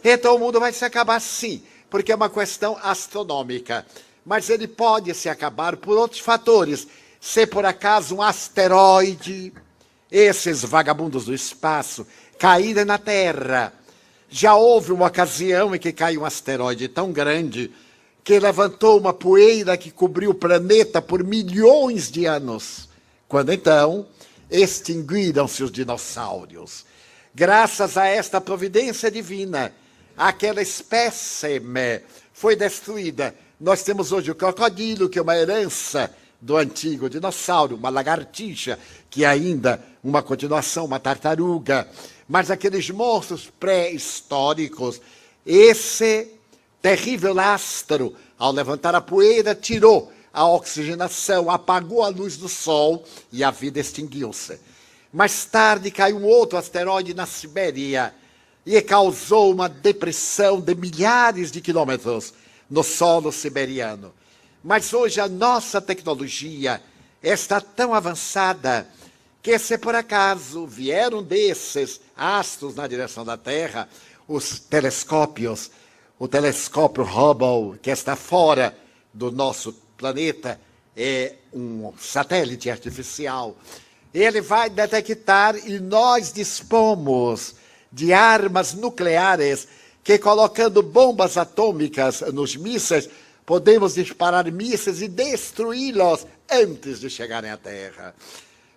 Então o mundo vai se acabar sim, porque é uma questão astronômica. Mas ele pode se acabar por outros fatores. Se por acaso um asteroide, esses vagabundos do espaço, caírem na Terra. Já houve uma ocasião em que caiu um asteroide tão grande que levantou uma poeira que cobriu o planeta por milhões de anos. Quando então extinguiram-se os dinossauros. Graças a esta providência divina, aquela espécime foi destruída. Nós temos hoje o crocodilo, que é uma herança do antigo dinossauro, uma lagartixa, que é ainda uma continuação, uma tartaruga. Mas aqueles monstros pré-históricos, esse terrível astro, ao levantar a poeira, tirou a oxigenação, apagou a luz do sol e a vida extinguiu-se. Mais tarde caiu um outro asteroide na Sibéria e causou uma depressão de milhares de quilômetros no solo siberiano. Mas hoje a nossa tecnologia está tão avançada que, se por acaso vieram desses astros na direção da Terra, os telescópios, o telescópio Hubble, que está fora do nosso planeta, é um satélite artificial, ele vai detectar e nós dispomos de armas nucleares que, colocando bombas atômicas nos mísseis, podemos disparar mísseis e destruí-los antes de chegarem à Terra.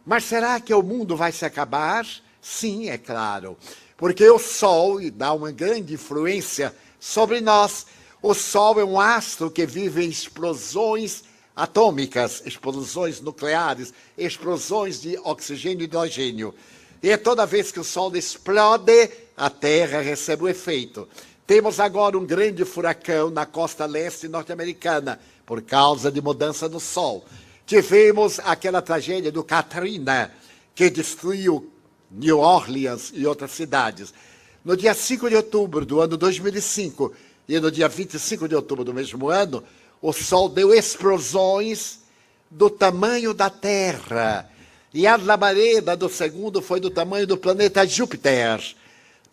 Mas será que o mundo vai se acabar? Sim, é claro, porque o Sol dá uma grande influência sobre nós. O Sol é um astro que vive em explosões atômicas, explosões nucleares, explosões de oxigênio e hidrogênio. E toda vez que o Sol explode, a Terra recebe o efeito. Temos agora um grande furacão na costa leste norte-americana, por causa de mudança do Sol. Tivemos aquela tragédia do Katrina, que destruiu New Orleans e outras cidades. No dia 5 de outubro do ano 2005, e no dia 25 de outubro do mesmo ano, o Sol deu explosões do tamanho da Terra. E a labareda do segundo foi do tamanho do planeta Júpiter,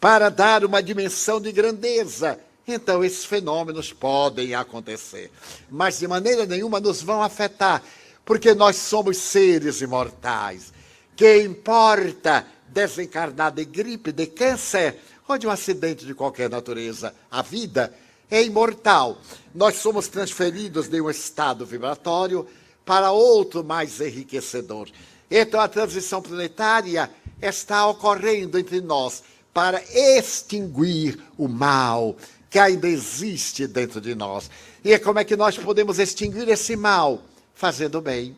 para dar uma dimensão de grandeza. Então, esses fenômenos podem acontecer, mas de maneira nenhuma nos vão afetar, porque nós somos seres imortais. Que importa desencarnar de gripe, de câncer ou de um acidente de qualquer natureza? A vida é imortal. Nós somos transferidos de um estado vibratório para outro mais enriquecedor. Então, a transição planetária está ocorrendo entre nós para extinguir o mal que ainda existe dentro de nós. E como é que nós podemos extinguir esse mal? Fazendo bem.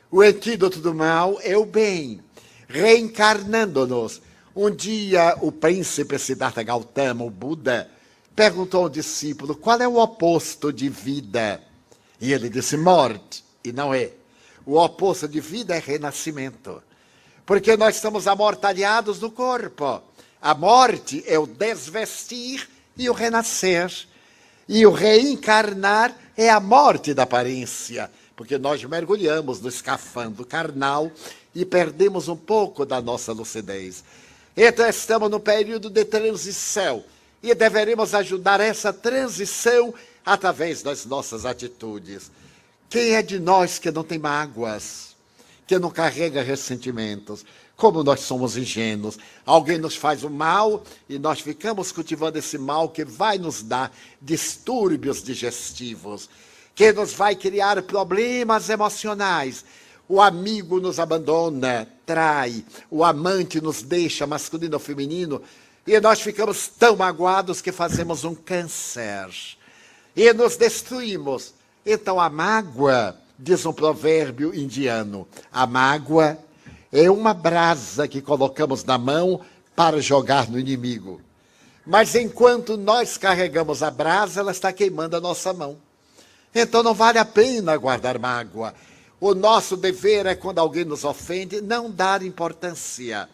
O antídoto do mal é o bem, reencarnando-nos. Um dia, o príncipe Siddhartha Gautama, o Buda, perguntou ao discípulo qual é o oposto de vida. E ele disse morte, e não é. O oposto de vida é renascimento. Porque nós estamos amortalhados no corpo. A morte é o desvestir e o renascer. E o reencarnar é a morte da aparência. Porque nós mergulhamos no escafandro carnal e perdemos um pouco da nossa lucidez. Então estamos no período de transição. E deveremos ajudar essa transição através das nossas atitudes. Quem é de nós que não tem mágoas? que não carrega ressentimentos. Como nós somos ingênuos. Alguém nos faz o mal e nós ficamos cultivando esse mal que vai nos dar distúrbios digestivos, que nos vai criar problemas emocionais. O amigo nos abandona, trai, o amante nos deixa, masculino ou feminino, e nós ficamos tão magoados que fazemos um câncer e nos destruímos. Então a mágoa, diz um provérbio indiano, a mágoa é uma brasa que colocamos na mão para jogar no inimigo. Mas enquanto nós carregamos a brasa, ela está queimando a nossa mão. Então não vale a pena guardar mágoa. O nosso dever é, quando alguém nos ofende, não dar importância.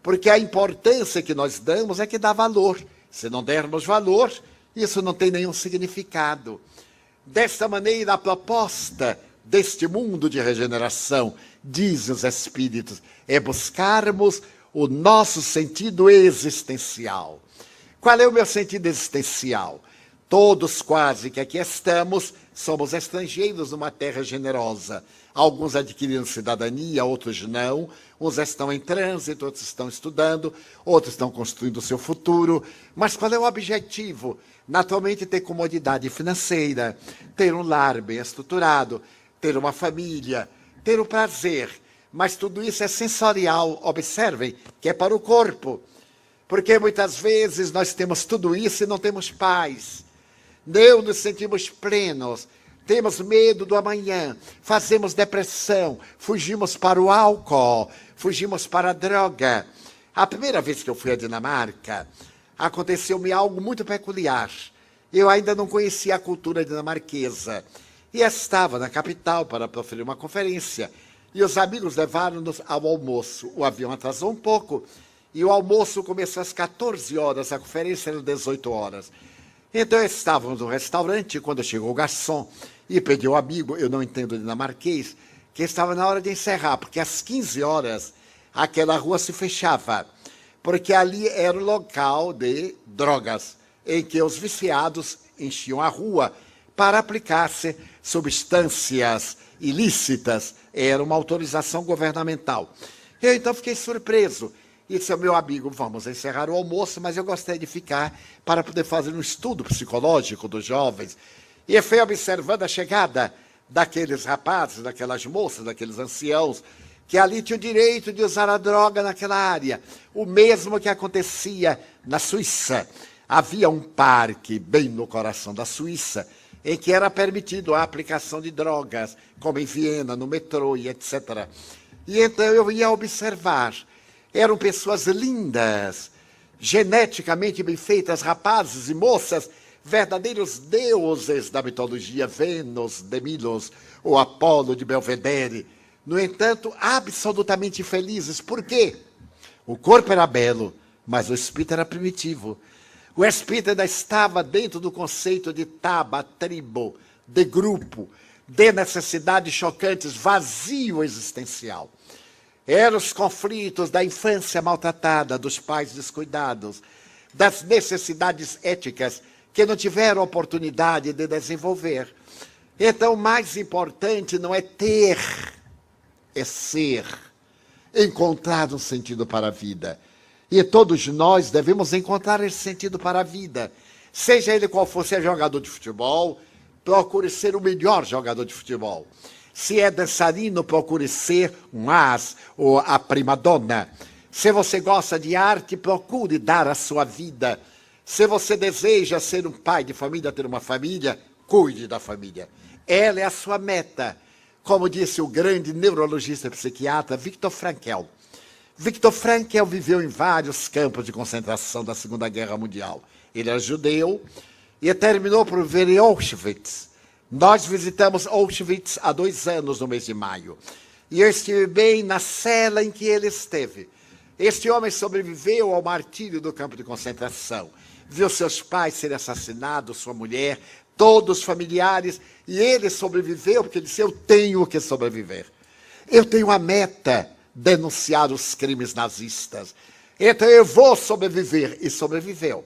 Porque a importância que nós damos é que dá valor. Se não dermos valor, isso não tem nenhum significado. Desta maneira, a proposta deste mundo de regeneração, dizem os espíritos, é buscarmos o nosso sentido existencial. Qual é o meu sentido existencial? Todos quase que aqui estamos, somos estrangeiros numa terra generosa. Alguns adquiriram cidadania, outros não. Uns estão em trânsito, outros estão estudando, outros estão construindo o seu futuro. Mas qual é o objetivo? Naturalmente, ter comodidade financeira, ter um lar bem estruturado, ter uma família, ter o prazer. Mas tudo isso é sensorial, observem, que é para o corpo. Porque muitas vezes nós temos tudo isso e não temos paz. Não nos sentimos plenos, temos medo do amanhã, fazemos depressão, fugimos para o álcool, fugimos para a droga. A primeira vez que eu fui à Dinamarca, aconteceu-me algo muito peculiar. Eu ainda não conhecia a cultura dinamarquesa. E estava na capital para proferir uma conferência. E os amigos levaram-nos ao almoço. O avião atrasou um pouco. E o almoço começou às 14 horas, a conferência era às 18 horas. Então estávamos no restaurante, quando chegou o garçom e pediu ao amigo, eu não entendo dinamarquês, que estava na hora de encerrar, porque às 15 horas aquela rua se fechava, porque ali era o local de drogas, em que os viciados enchiam a rua para aplicar-se substâncias ilícitas. Era uma autorização governamental. Eu então fiquei surpreso. E disse ao meu amigo, vamos encerrar o almoço, mas eu gostaria de ficar para poder fazer um estudo psicológico dos jovens. E fui observando a chegada daqueles rapazes, daquelas moças, daqueles anciãos, que ali tinham o direito de usar a droga naquela área. O mesmo que acontecia na Suíça. Havia um parque bem no coração da Suíça, em que era permitido a aplicação de drogas, como em Viena, no metrô e etc. E então eu ia observar. Eram pessoas lindas, geneticamente bem feitas, rapazes e moças, verdadeiros deuses da mitologia, Vênus, de Milos, ou Apolo de Belvedere. No entanto, absolutamente felizes. Por quê? O corpo era belo, mas o espírito era primitivo. O espírito ainda estava dentro do conceito de taba, tribo, de grupo, de necessidades chocantes, vazio existencial. Eram os conflitos da infância maltratada, dos pais descuidados, das necessidades éticas que não tiveram oportunidade de desenvolver. Então, o mais importante não é ter, é ser, encontrar um sentido para a vida. E todos nós devemos encontrar esse sentido para a vida. Seja ele qual for, seja jogador de futebol, procure ser o melhor jogador de futebol. Se é dançarino, procure ser um as ou a primadonna. Se você gosta de arte, procure dar a sua vida. Se você deseja ser um pai de família, ter uma família, cuide da família. Ela é a sua meta. Como disse o grande neurologista e psiquiatra Viktor Frankl. Viktor Frankl viveu em vários campos de concentração da Segunda Guerra Mundial. Ele era judeu e terminou por viver em Auschwitz. Nós visitamos Auschwitz há 2 anos, no mês de maio. E eu estive bem na cela em que ele esteve. Este homem sobreviveu ao martírio do campo de concentração. Viu seus pais serem assassinados, sua mulher, todos os familiares. E ele sobreviveu porque disse, eu tenho que sobreviver. Eu tenho a meta, denunciar os crimes nazistas. Então eu vou sobreviver. E sobreviveu.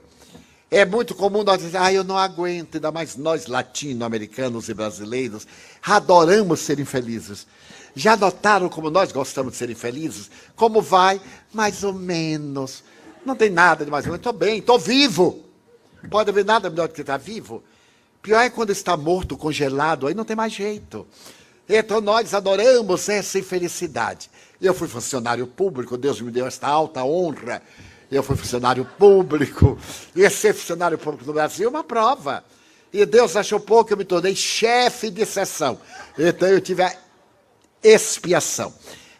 É muito comum nós dizer, eu não aguento, ainda mais nós latino-americanos e brasileiros, adoramos ser infelizes. Já notaram como nós gostamos de ser infelizes? Como vai? Mais ou menos. Não tem nada de mais ou menos. Estou bem, estou vivo. Pode haver nada melhor do que estar vivo. Pior é quando está morto, congelado, aí não tem mais jeito. Então nós adoramos essa infelicidade. Eu fui funcionário público, Deus me deu esta alta honra. Eu fui funcionário público. E ser funcionário público no Brasil é uma prova. E Deus achou pouco, eu me tornei chefe de seção. Então eu tive a expiação.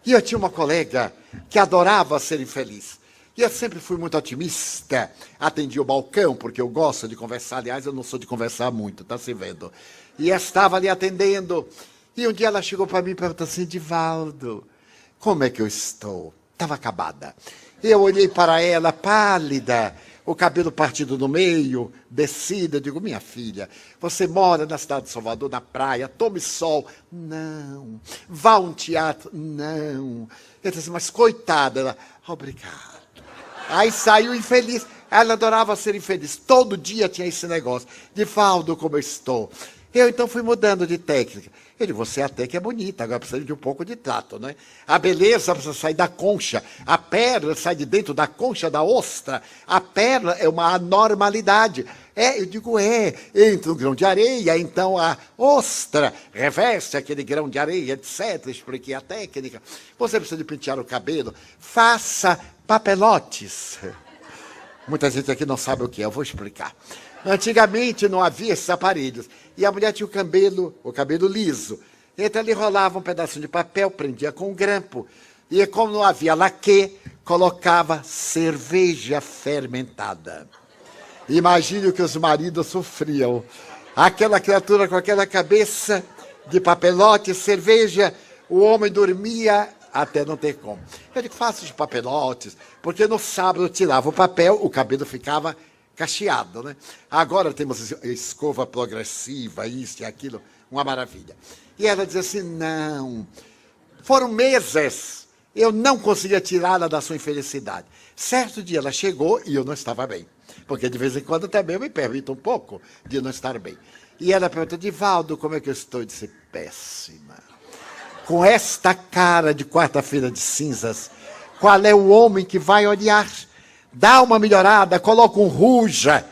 E eu tinha uma colega que adorava ser infeliz. E eu sempre fui muito otimista. Atendi o balcão, porque eu gosto de conversar. Aliás, eu não sou de conversar muito, tá se vendo. E eu estava ali atendendo. E um dia ela chegou para mim e perguntou assim: Divaldo, como é que eu estou? Estava acabada. Eu olhei para ela, pálida, o cabelo partido no meio, descida. Eu digo: minha filha, você mora na cidade de Salvador, na praia, tome sol. Não. Vá a um teatro. Não. Eu disse: mas coitada. Ela: obrigado. Aí saiu infeliz. Ela adorava ser infeliz. Todo dia tinha esse negócio. Divaldo, como eu estou? Eu então fui mudando de técnica. Eu digo: você até que é bonita, agora precisa de um pouco de trato, né? A beleza precisa sair da concha. A pérola sai de dentro da concha da ostra. A pérola é uma anormalidade. Eu digo: entra um grão de areia, então a ostra reveste aquele grão de areia, etc. Expliquei a técnica. Você precisa de pentear o cabelo. Faça papelotes. Muita gente aqui não sabe o que é, eu vou explicar. Antigamente não havia esses aparelhos. E a mulher tinha o cabelo liso. Então ele rolava um pedacinho de papel, prendia com um grampo. E como não havia laque, colocava cerveja fermentada. Imagine o que os maridos sofriam. Aquela criatura com aquela cabeça de papelote, cerveja, o homem dormia até não ter como. Eu digo: faça os papelotes, porque no sábado eu tirava o papel, o cabelo ficava cacheado, né? Agora temos escova progressiva, isso e aquilo, uma maravilha. E ela dizia assim: não, foram meses, eu não conseguia tirá-la da sua infelicidade. Certo dia ela chegou e eu não estava bem, porque de vez em quando também eu me permito um pouco de não estar bem. E ela perguntou: Divaldo, como é que eu estou? Eu disse: péssima. Com esta cara de quarta-feira de cinzas, qual é o homem que vai olhar? Dá uma melhorada, coloca um ruja.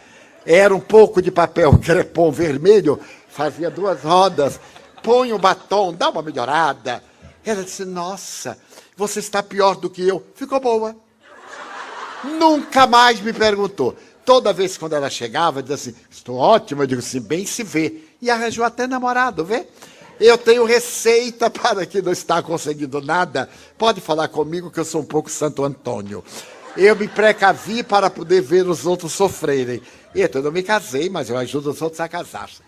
Era um pouco de papel crepom vermelho, fazia 2 rodas. Põe um batom, dá uma melhorada. Ela disse: nossa, você está pior do que eu. Ficou boa. Nunca mais me perguntou. Toda vez quando ela chegava, dizia assim: estou ótima. Eu digo assim: bem se vê. E arranjou até namorado, vê? Eu tenho receita para quem não está conseguindo nada. Pode falar comigo que eu sou um pouco Santo Antônio. Eu me precavi para poder ver os outros sofrerem. Então, eu não me casei, mas eu ajudo os outros a casar-se.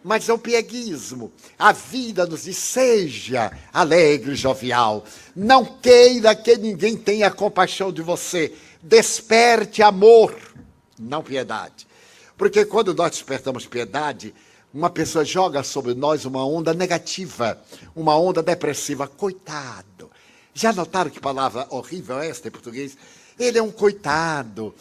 Mas é um pieguismo. A vida nos diz: seja alegre, jovial. Não queira que ninguém tenha compaixão de você. Desperte amor, não piedade. Porque quando nós despertamos piedade, uma pessoa joga sobre nós uma onda negativa, uma onda depressiva. Coitado. Já notaram que palavra horrível é esta em português? Ele é um coitado.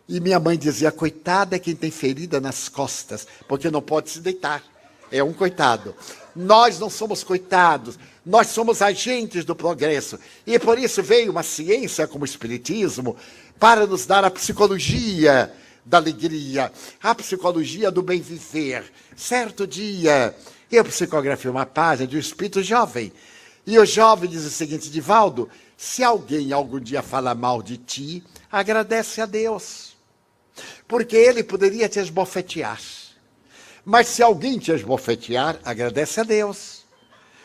E minha mãe dizia: coitado é quem tem ferida nas costas, porque não pode se deitar. É um coitado. Nós não somos coitados, nós somos agentes do progresso. E por isso veio uma ciência como o Espiritismo para nos dar a psicologia da alegria, a psicologia do bem viver. Certo dia, eu psicografei uma página de um espírito jovem. E o jovem diz o seguinte: Divaldo, se alguém algum dia fala mal de ti, agradece a Deus. Porque ele poderia te esbofetear. Mas se alguém te esbofetear, agradece a Deus.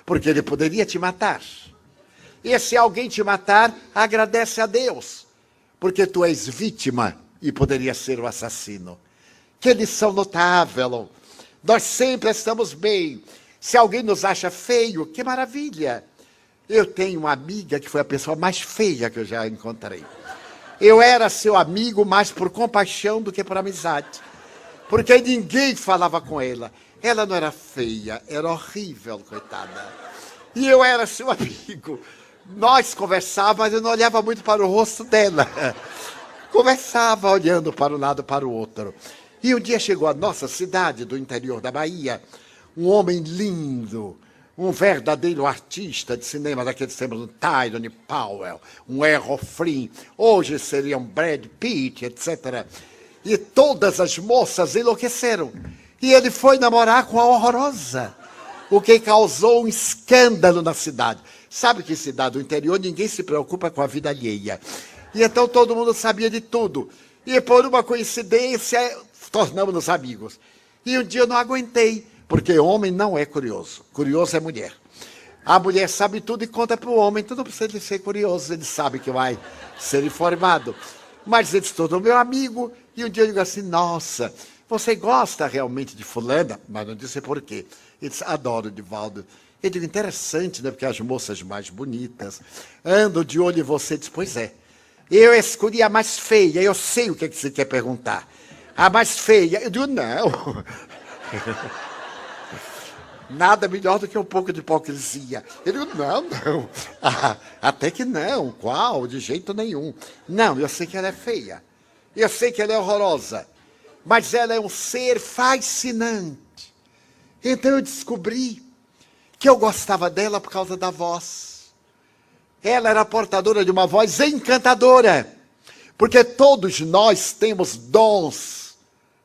Porque ele poderia te matar. E se alguém te matar, agradece a Deus. Porque tu és vítima e poderia ser o assassino. Que lição notável. Nós sempre estamos bem. Se alguém nos acha feio, que maravilha. Eu tenho uma amiga que foi a pessoa mais feia que eu já encontrei. Eu era seu amigo mais por compaixão do que por amizade. Porque ninguém falava com ela. Ela não era feia, era horrível, coitada. E eu era seu amigo. Nós conversávamos, mas eu não olhava muito para o rosto dela. Conversava olhando para um lado para o outro. E um dia chegou à nossa cidade do interior da Bahia um homem lindo, um verdadeiro artista de cinema daqueles tempos, um Tyrone Powell, um Errol Flynn, hoje seria um Brad Pitt, etc. E todas as moças enlouqueceram. E ele foi namorar com a horrorosa, o que causou um escândalo na cidade. Sabe que cidade do interior ninguém se preocupa com a vida alheia. E então todo mundo sabia de tudo. E por uma coincidência, tornamos-nos amigos. E um dia eu não aguentei, porque homem não é curioso. Curioso é mulher. A mulher sabe tudo e conta para o homem, então não precisa de ser curioso, ele sabe que vai ser informado. Mas ele se tornou meu amigo, e um dia eu digo assim, nossa, você gosta realmente de fulana? Mas não disse por quê. Ele disse, adoro, Divaldo. Eu digo, interessante, né? Porque as moças mais bonitas andam de olho em você. Ele disse, pois é. Eu escolhi a mais feia, eu sei o que você quer perguntar. A mais feia. Eu digo, não. Nada melhor do que um pouco de hipocrisia. Ele digo, não. Até que não. Qual? De jeito nenhum. Não, eu sei que ela é feia. Eu sei que ela é horrorosa. Mas ela é um ser fascinante. Então eu descobri que eu gostava dela por causa da voz. Ela era portadora de uma voz encantadora. Porque todos nós temos dons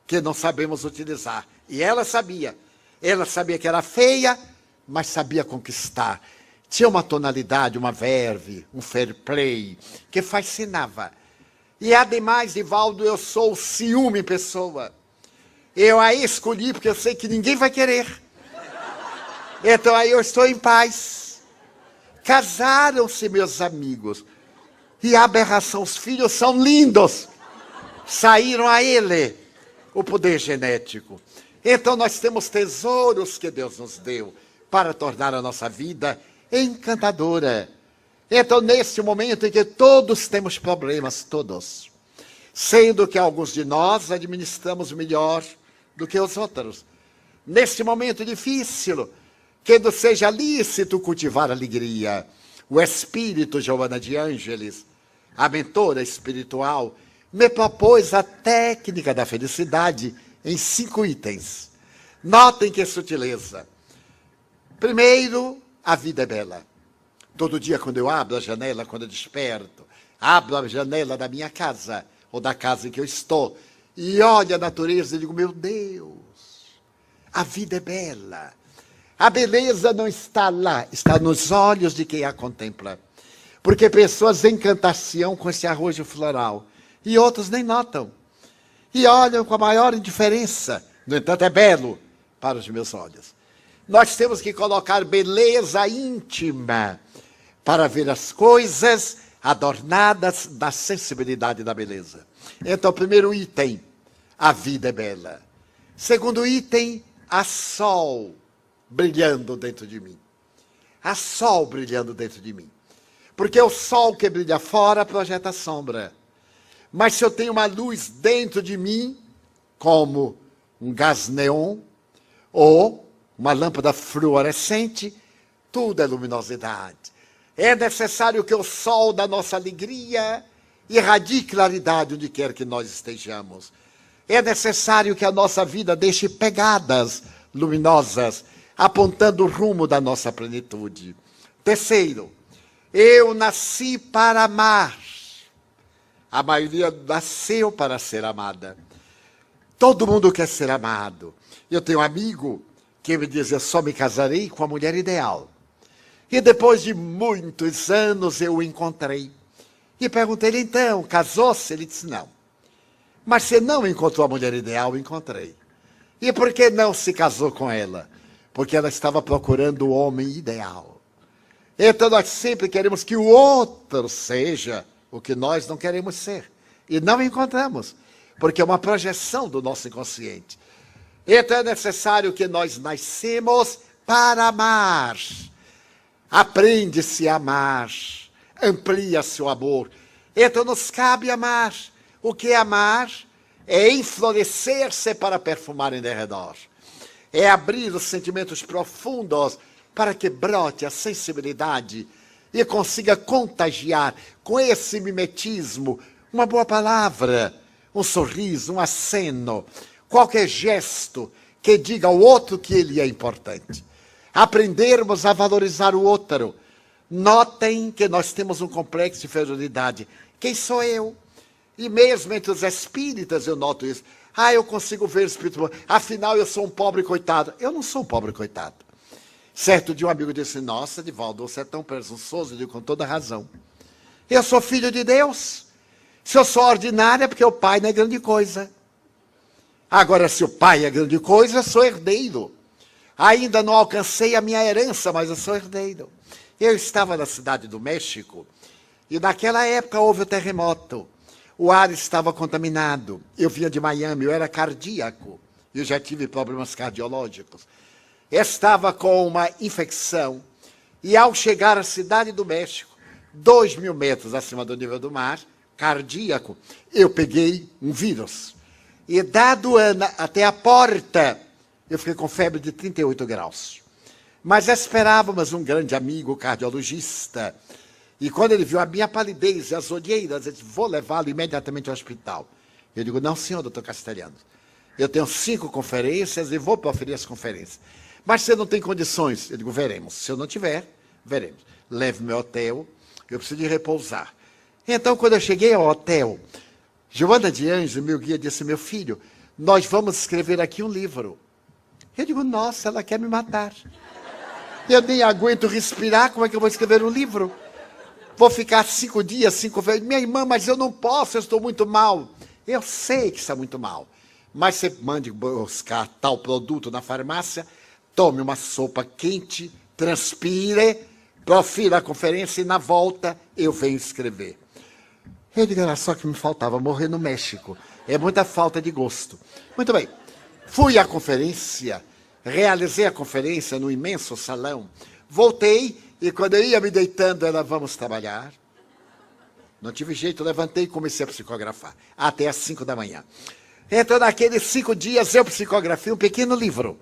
que não sabemos utilizar. E ela sabia. Ela sabia que era feia, mas sabia conquistar. Tinha uma tonalidade, uma verve, um fair play, que fascinava. E ademais, Divaldo, eu sou ciúme em pessoa. Eu a escolhi porque eu sei que ninguém vai querer. Então aí eu estou em paz. Casaram-se meus amigos. E a aberração, os filhos são lindos. Saíram a ele o poder genético. Então nós temos tesouros que Deus nos deu para tornar a nossa vida encantadora. Então nesse momento em que todos temos problemas, todos, sendo que alguns de nós administramos melhor do que os outros. Nesse momento difícil, que não seja lícito cultivar alegria. O espírito Joana de Ângeles, a mentora espiritual, me propôs a técnica da felicidade em 5 itens. Notem que sutileza. Primeiro, a vida é bela. Todo dia, quando eu abro a janela, quando eu desperto, abro a janela da minha casa, ou da casa em que eu estou, e olho a natureza e digo, meu Deus, a vida é bela. A beleza não está lá, está nos olhos de quem a contempla. Porque pessoas encantar-se-ão com esse arrojo floral, e outros nem notam. E olham com a maior indiferença. No entanto, é belo para os meus olhos. Nós temos que colocar beleza íntima para ver as coisas adornadas da sensibilidade da beleza. Então, primeiro item, a vida é bela. Segundo item, há sol brilhando dentro de mim. Há sol brilhando dentro de mim. Porque o sol que brilha fora projeta sombra. Mas se eu tenho uma luz dentro de mim, como um gás neon, ou uma lâmpada fluorescente, tudo é luminosidade. É necessário que o sol da nossa alegria irradie claridade onde quer que nós estejamos. É necessário que a nossa vida deixe pegadas luminosas, apontando o rumo da nossa plenitude. Terceiro, eu nasci para amar. A maioria nasceu para ser amada. Todo mundo quer ser amado. Eu tenho um amigo que me diz, eu só me casarei com a mulher ideal. E depois de muitos anos eu o encontrei. E perguntei-lhe, então, casou-se? Ele disse, não. Mas você não encontrou a mulher ideal? Encontrei. E por que não se casou com ela? Porque ela estava procurando o homem ideal. Então nós sempre queremos que o outro seja o que nós não queremos ser. E não encontramos, porque é uma projeção do nosso inconsciente. Então é necessário que nós nascemos para amar. Aprende-se a amar, amplia-se o amor. Então nos cabe amar. O que é amar? É enflorescer-se para perfumar em derredor. É abrir os sentimentos profundos para que brote a sensibilidade e consiga contagiar com esse mimetismo uma boa palavra, um sorriso, um aceno, qualquer gesto que diga ao outro que ele é importante. aprendermos a valorizar o outro. Notem que nós temos um complexo de inferioridade. Quem sou eu? E mesmo entre os espíritas eu noto isso. Eu consigo ver o espírito. Afinal, eu sou um pobre coitado. Eu não sou um pobre coitado. Certo dia um amigo disse, nossa, Divaldo, você é tão presunçoso. Eu digo, com toda razão. Eu sou filho de Deus. Se eu sou ordinário é porque o pai não é grande coisa. Agora, se o pai é grande coisa, eu sou herdeiro. Ainda não alcancei a minha herança, mas eu sou herdeiro. Eu estava na cidade do México e naquela época houve o terremoto. O ar estava contaminado. Eu vinha de Miami, eu era cardíaco. Eu já tive problemas cardiológicos. Estava com uma infecção. E ao chegar à cidade do México, 2.000 metros acima do nível do mar, cardíaco, eu peguei um vírus. E da aduana até a porta, eu fiquei com febre de 38 graus. Mas esperávamos um grande amigo cardiologista. E quando ele viu a minha palidez e as olheiras, ele disse, vou levá-lo imediatamente ao hospital. Eu digo, não, senhor, doutor Castelhano. Eu tenho 5 conferências e vou proferir as conferências. Mas você não tem condições? Eu digo, veremos. Se eu não tiver, veremos. Leve-me ao hotel, eu preciso de repousar. Então, quando eu cheguei ao hotel, Joana de Anjos, meu guia, disse, meu filho, nós vamos escrever aqui um livro. Eu digo, nossa, ela quer me matar. Eu nem aguento respirar, como é que eu vou escrever um livro? Vou ficar 5 dias, 5 vezes. Minha irmã, mas eu não posso, eu estou muito mal. Eu sei que está muito mal. Mas você mande buscar tal produto na farmácia, tome uma sopa quente, transpire, profira a conferência e na volta eu venho escrever. Eu digo, era só que me faltava morrer no México. É muita falta de gosto. Muito bem. Fui à conferência, realizei a conferência no imenso salão, voltei e quando eu ia me deitando, ela, vamos trabalhar. Não tive jeito, levantei e comecei a psicografar, até às 5 da manhã. Então, naqueles 5 dias, eu psicografei um pequeno livro.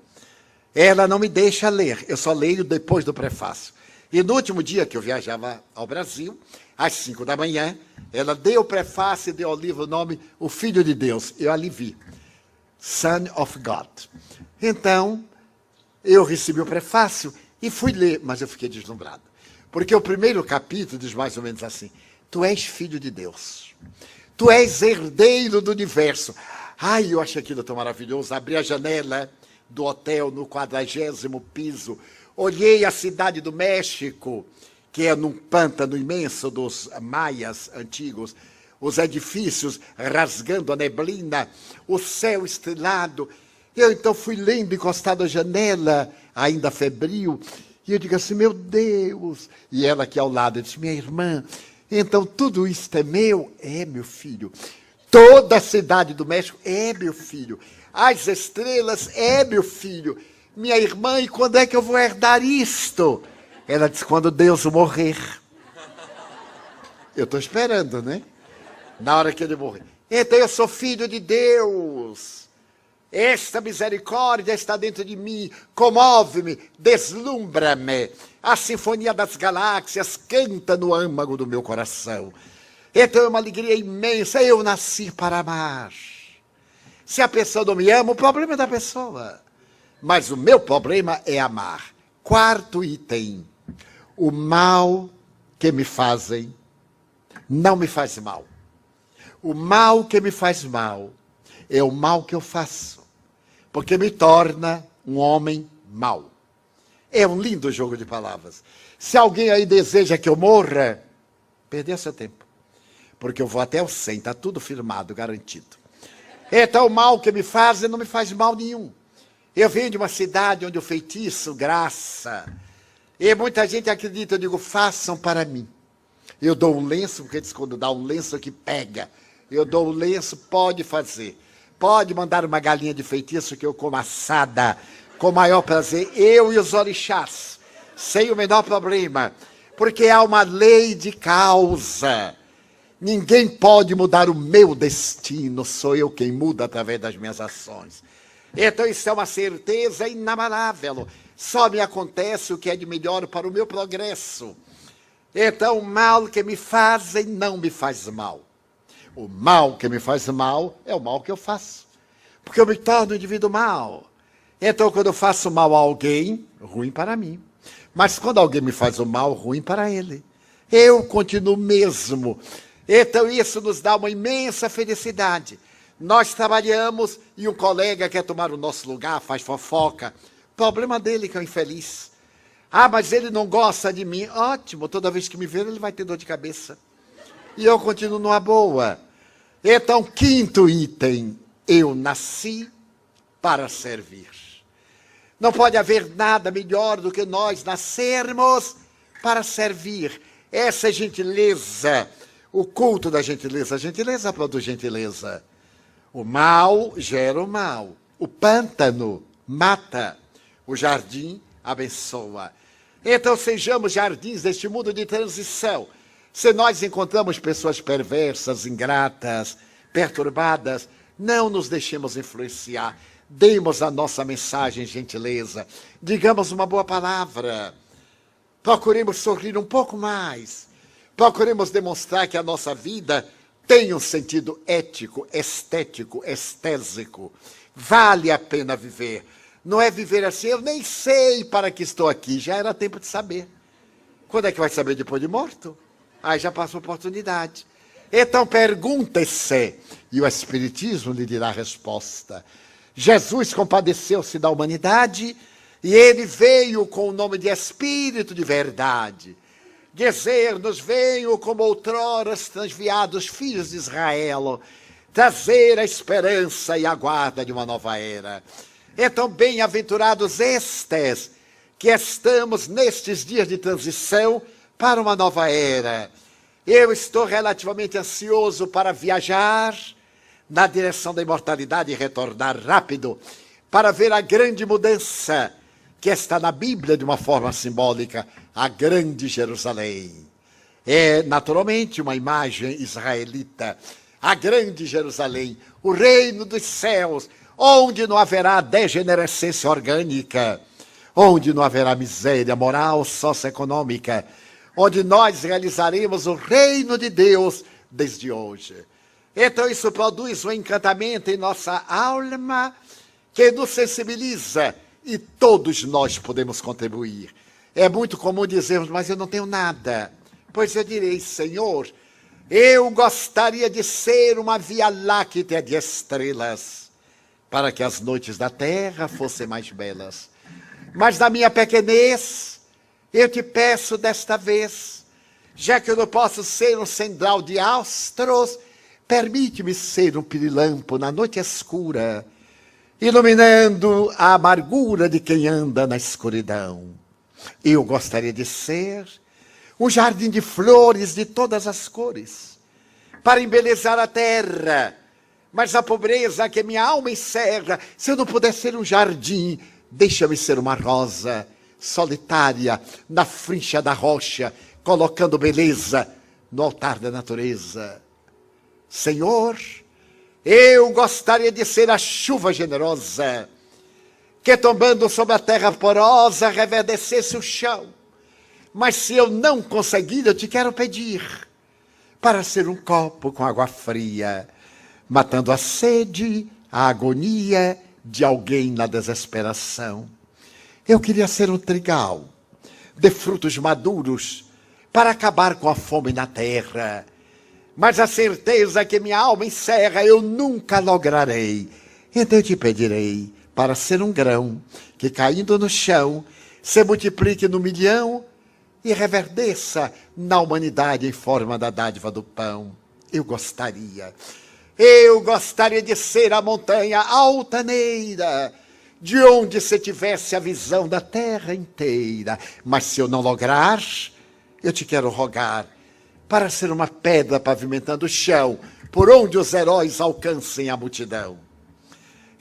Ela não me deixa ler, eu só leio depois do prefácio. E no último dia que eu viajava ao Brasil, às 5 da manhã, ela deu o prefácio e deu ao livro o nome O Filho de Deus. Eu ali vi, Son of God. Então, eu recebi o prefácio e fui ler, mas eu fiquei deslumbrado. Porque o primeiro capítulo diz mais ou menos assim, tu és filho de Deus. Tu és herdeiro do universo. Ai, eu achei aquilo tão maravilhoso. Abri a janela do hotel no 40º piso. Olhei a cidade do México, que é num pântano imenso dos maias antigos. Os edifícios rasgando a neblina, o céu estrelado. Eu então fui lendo encostado à janela, ainda febril, e eu digo assim, meu Deus. E ela aqui ao lado, eu disse, minha irmã, então tudo isto é meu? É, meu filho. Toda a cidade do México é meu filho. As estrelas é meu filho. Minha irmã, e quando é que eu vou herdar isto? Ela disse, quando Deus morrer. Eu estou esperando, né? Na hora que ele morrer. Então eu sou filho de Deus. Esta misericórdia está dentro de mim, comove-me, deslumbra-me. A sinfonia das galáxias canta no âmago do meu coração. Então é uma alegria imensa, eu nasci para amar. Se a pessoa não me ama, o problema é da pessoa. Mas o meu problema é amar. 4º item, o mal que me fazem não me faz mal. O mal que me faz mal é o mal que eu faço, porque me torna um homem mau. É um lindo jogo de palavras. Se alguém aí deseja que eu morra, perdeu seu tempo, porque eu vou até o 100, está tudo firmado, garantido. Então o mal que me fazem não me faz mal nenhum. Eu venho de uma cidade onde o feitiço, graça, e muita gente acredita, eu digo, façam para mim. Eu dou um lenço, porque diz quando dá um lenço que pega. Eu dou um lenço, pode fazer. Pode mandar uma galinha de feitiço que eu como assada, com o maior prazer, eu e os orixás, sem o menor problema, porque há uma lei de causa. Ninguém pode mudar o meu destino, sou eu quem muda através das minhas ações. Então isso é uma certeza inabalável. Só me acontece o que é de melhor para o meu progresso. Então o mal que me fazem não me faz mal. O mal que me faz mal é o mal que eu faço. Porque eu me torno um indivíduo mau. Então, quando eu faço mal a alguém, ruim para mim. Mas quando alguém me faz o mal, ruim para ele. Eu continuo mesmo. Então, isso nos dá uma imensa felicidade. Nós trabalhamos e um colega quer tomar o nosso lugar, faz fofoca. Problema dele que é um infeliz. Ah, mas ele não gosta de mim. Ótimo, toda vez que me ver, ele vai ter dor de cabeça. E eu continuo numa boa. Então, quinto item. Eu nasci para servir. Não pode haver nada melhor do que nós nascermos para servir. Essa é gentileza, o culto da gentileza. A gentileza produz gentileza. O mal gera o mal. O pântano mata. O jardim abençoa. Então sejamos jardins deste mundo de transição. Se nós encontramos pessoas perversas, ingratas, perturbadas, não nos deixemos influenciar. Demos a nossa mensagem gentileza. Digamos uma boa palavra. Procuremos sorrir um pouco mais. Procuremos demonstrar que a nossa vida tem um sentido ético, estético, estésico. Vale a pena viver. Não é viver assim, eu nem sei para que estou aqui. Já era tempo de saber. Quando é que vai saber depois de morto? Aí já passou a oportunidade. Então pergunte-se, e o Espiritismo lhe dirá a resposta. Jesus compadeceu-se da humanidade e ele veio com o nome de Espírito de verdade. Dizer-nos, venho como outrora os transviados filhos de Israel, trazer a esperança e a guarda de uma nova era. Então, bem-aventurados estes, que estamos nestes dias de transição para uma nova era. Eu estou relativamente ansioso para viajar na direção da imortalidade e retornar rápido para ver a grande mudança que está na Bíblia de uma forma simbólica, a grande Jerusalém. É naturalmente uma imagem israelita, a grande Jerusalém, o reino dos céus, onde não haverá degenerescência orgânica, onde não haverá miséria moral, socioeconômica, onde nós realizaremos o reino de Deus desde hoje. Então isso produz um encantamento em nossa alma que nos sensibiliza e todos nós podemos contribuir. É muito comum dizermos, mas eu não tenho nada. Pois eu direi, Senhor, eu gostaria de ser uma via láctea de estrelas, para que as noites da terra fossem mais belas. Mas na minha pequenez, eu te peço desta vez, já que eu não posso ser um central de astros, permite-me ser um pirilampo na noite escura, iluminando a amargura de quem anda na escuridão. Eu gostaria de ser um jardim de flores de todas as cores, para embelezar a terra, mas a pobreza que minha alma encerra, se eu não puder ser um jardim, deixa-me ser uma rosa solitária na frincha da rocha, colocando beleza no altar da natureza. Senhor, eu gostaria de ser a chuva generosa, que tombando sobre a terra porosa, reverdecesse o chão. Mas se eu não conseguir, eu te quero pedir, para ser um copo com água fria, matando a sede, a agonia de alguém na desesperação. Eu queria ser um trigal de frutos maduros, para acabar com a fome na terra. Mas a certeza que minha alma encerra, eu nunca lograrei. Então eu te pedirei para ser um grão que, caindo no chão, se multiplique no milhão e reverdeça na humanidade em forma da dádiva do pão. Eu gostaria de ser a montanha altaneira, de onde se tivesse a visão da terra inteira. Mas se eu não lograr, eu te quero rogar para ser uma pedra pavimentando o chão, por onde os heróis alcancem a multidão.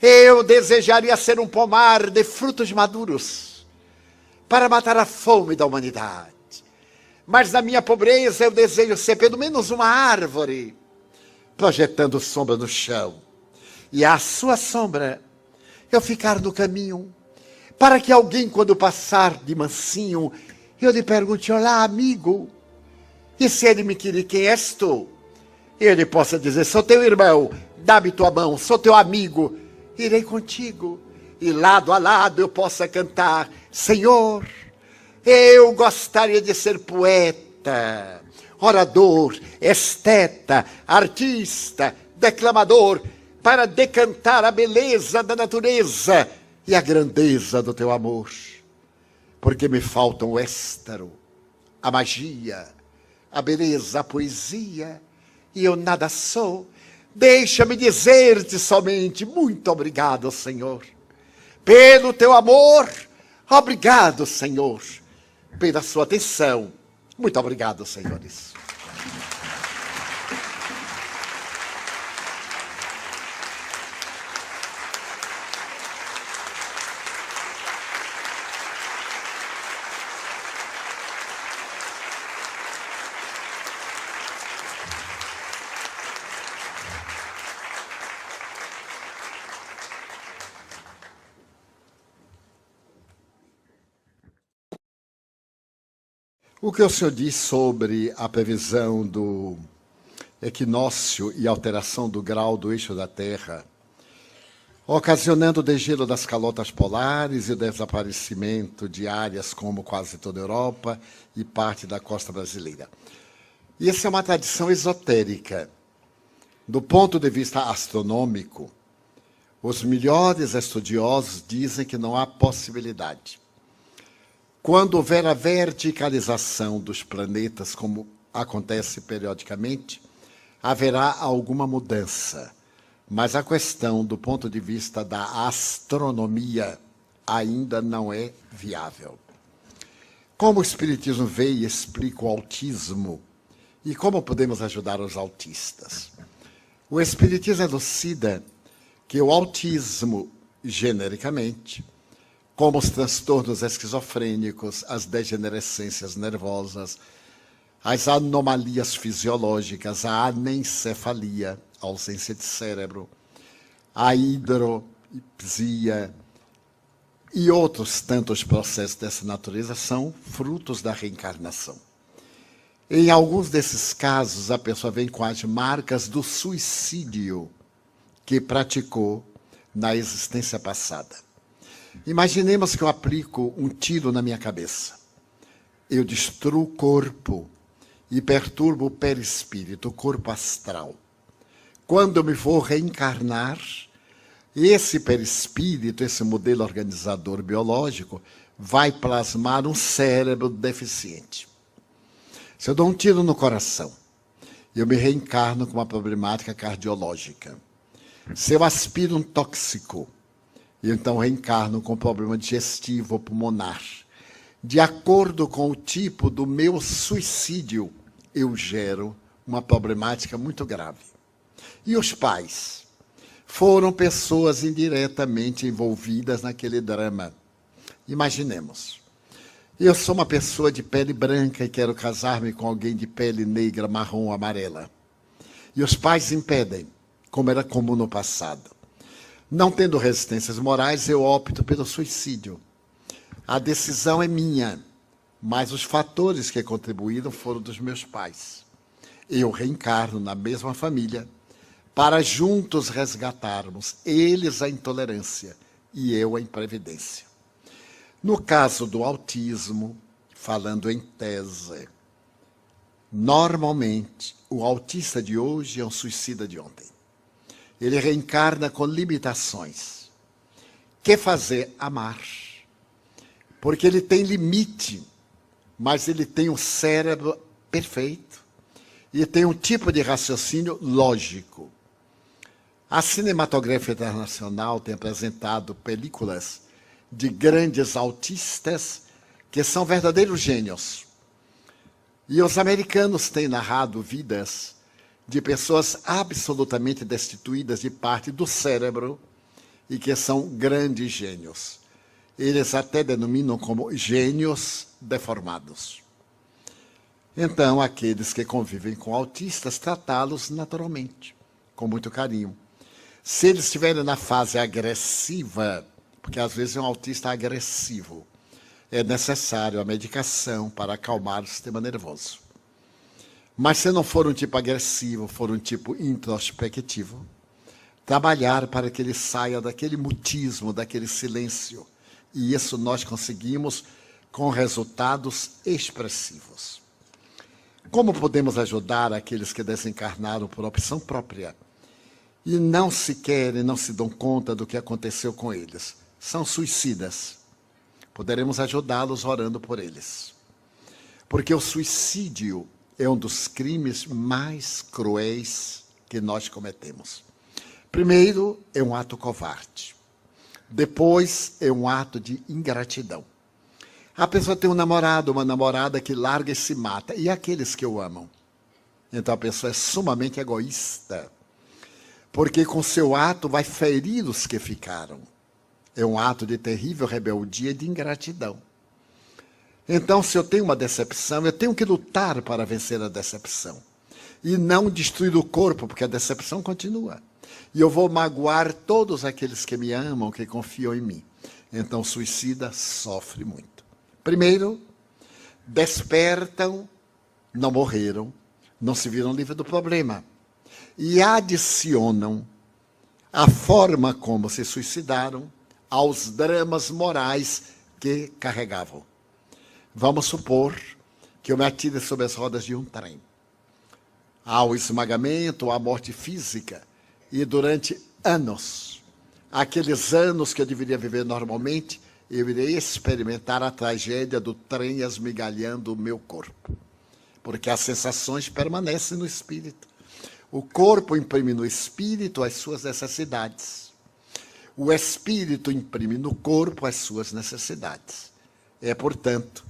Eu desejaria ser um pomar de frutos maduros, para matar a fome da humanidade. Mas na minha pobreza eu desejo ser pelo menos uma árvore, projetando sombra no chão. E à sua sombra eu ficar no caminho, para que alguém, quando passar de mansinho, eu lhe pergunte, olá, amigo. E se ele me querer, quem és tu? Ele possa dizer, sou teu irmão, dá-me tua mão, sou teu amigo, irei contigo. e lado a lado eu possa cantar: Senhor, eu gostaria de ser poeta, orador, esteta, artista, declamador, para decantar a beleza da natureza e a grandeza do teu amor. Porque me faltam o êxtaro, a magia, a beleza, a poesia, e eu nada sou. Deixa-me dizer-te somente: muito obrigado, Senhor, pelo teu amor. Obrigado, Senhor, pela sua atenção. Muito obrigado, senhores. O que o senhor diz sobre a previsão do equinócio e alteração do grau do eixo da Terra, ocasionando o degelo das calotas polares e o desaparecimento de áreas como quase toda a Europa e parte da costa brasileira? E essa é uma tradição esotérica. Do ponto de vista astronômico, os melhores estudiosos dizem que não há possibilidade. Quando houver a verticalização dos planetas, como acontece periodicamente, haverá alguma mudança. Mas a questão, do ponto de vista da astronomia, ainda não é viável. Como o Espiritismo vê e explica o autismo e como podemos ajudar os autistas? O Espiritismo elucida que o autismo, genericamente, como os transtornos esquizofrênicos, as degenerescências nervosas, as anomalias fisiológicas, a anencefalia, a ausência de cérebro, a hidropsia e outros tantos processos dessa natureza são frutos da reencarnação. Em alguns desses casos, a pessoa vem com as marcas do suicídio que praticou na existência passada. Imaginemos que eu aplico um tiro na minha cabeça. Eu destruo o corpo e perturbo o perispírito, o corpo astral. Quando eu me for reencarnar, esse perispírito, esse modelo organizador biológico, vai plasmar um cérebro deficiente. Se eu dou um tiro no coração, eu me reencarno com uma problemática cardiológica. Se eu aspiro um tóxico, eu então reencarno com problema digestivo ou pulmonar. De acordo com o tipo do meu suicídio, eu gero uma problemática muito grave. E os pais? Foram pessoas indiretamente envolvidas naquele drama. Imaginemos. Eu sou uma pessoa de pele branca e quero casar-me com alguém de pele negra, marrom, amarela. E os pais impedem, como era comum no passado. Não tendo resistências morais, eu opto pelo suicídio. A decisão é minha, mas os fatores que contribuíram foram dos meus pais. Eu reencarno na mesma família para juntos resgatarmos, eles a intolerância e eu a imprevidência. No caso do autismo, falando em tese, normalmente o autista de hoje é um suicida de ontem. Ele reencarna com limitações. Quer fazer? Amar. Porque ele tem limite, mas ele tem um cérebro perfeito e tem um tipo de raciocínio lógico. A cinematografia internacional tem apresentado películas de grandes autistas que são verdadeiros gênios. E os americanos têm narrado vidas de pessoas absolutamente destituídas de parte do cérebro e que são grandes gênios. Eles até denominam como gênios deformados. Então, aqueles que convivem com autistas, tratá-los naturalmente, com muito carinho. Se eles estiverem na fase agressiva, porque às vezes é um autista agressivo, é necessário a medicação para acalmar o sistema nervoso. Mas se não for um tipo agressivo, for um tipo introspectivo, trabalhar para que ele saia daquele mutismo, daquele silêncio. E isso nós conseguimos com resultados expressivos. Como podemos ajudar aqueles que desencarnaram por opção própria e não se querem, não se dão conta do que aconteceu com eles? São suicidas. Poderemos ajudá-los orando por eles. Porque o suicídio é um dos crimes mais cruéis que nós cometemos. Primeiro, é um ato covarde. Depois, é um ato de ingratidão. A pessoa tem um namorado, uma namorada que larga e se mata. E aqueles que o amam? Então a pessoa é sumamente egoísta. Porque com seu ato vai ferir os que ficaram. É um ato de terrível rebeldia e de ingratidão. Então, se eu tenho uma decepção, eu tenho que lutar para vencer a decepção. E não destruir o corpo, porque a decepção continua. E eu vou magoar todos aqueles que me amam, que confiam em mim. Então, o suicida sofre muito. Primeiro, despertam, não morreram, não se viram livres do problema. E adicionam a forma como se suicidaram aos dramas morais que carregavam. Vamos supor que eu me atire sobre as rodas de um trem. Há o esmagamento, a morte física. E durante anos, aqueles anos que eu deveria viver normalmente, eu irei experimentar a tragédia do trem esmigalhando o meu corpo. Porque as sensações permanecem no espírito. O corpo imprime no espírito as suas necessidades. O espírito imprime no corpo as suas necessidades. É, portanto,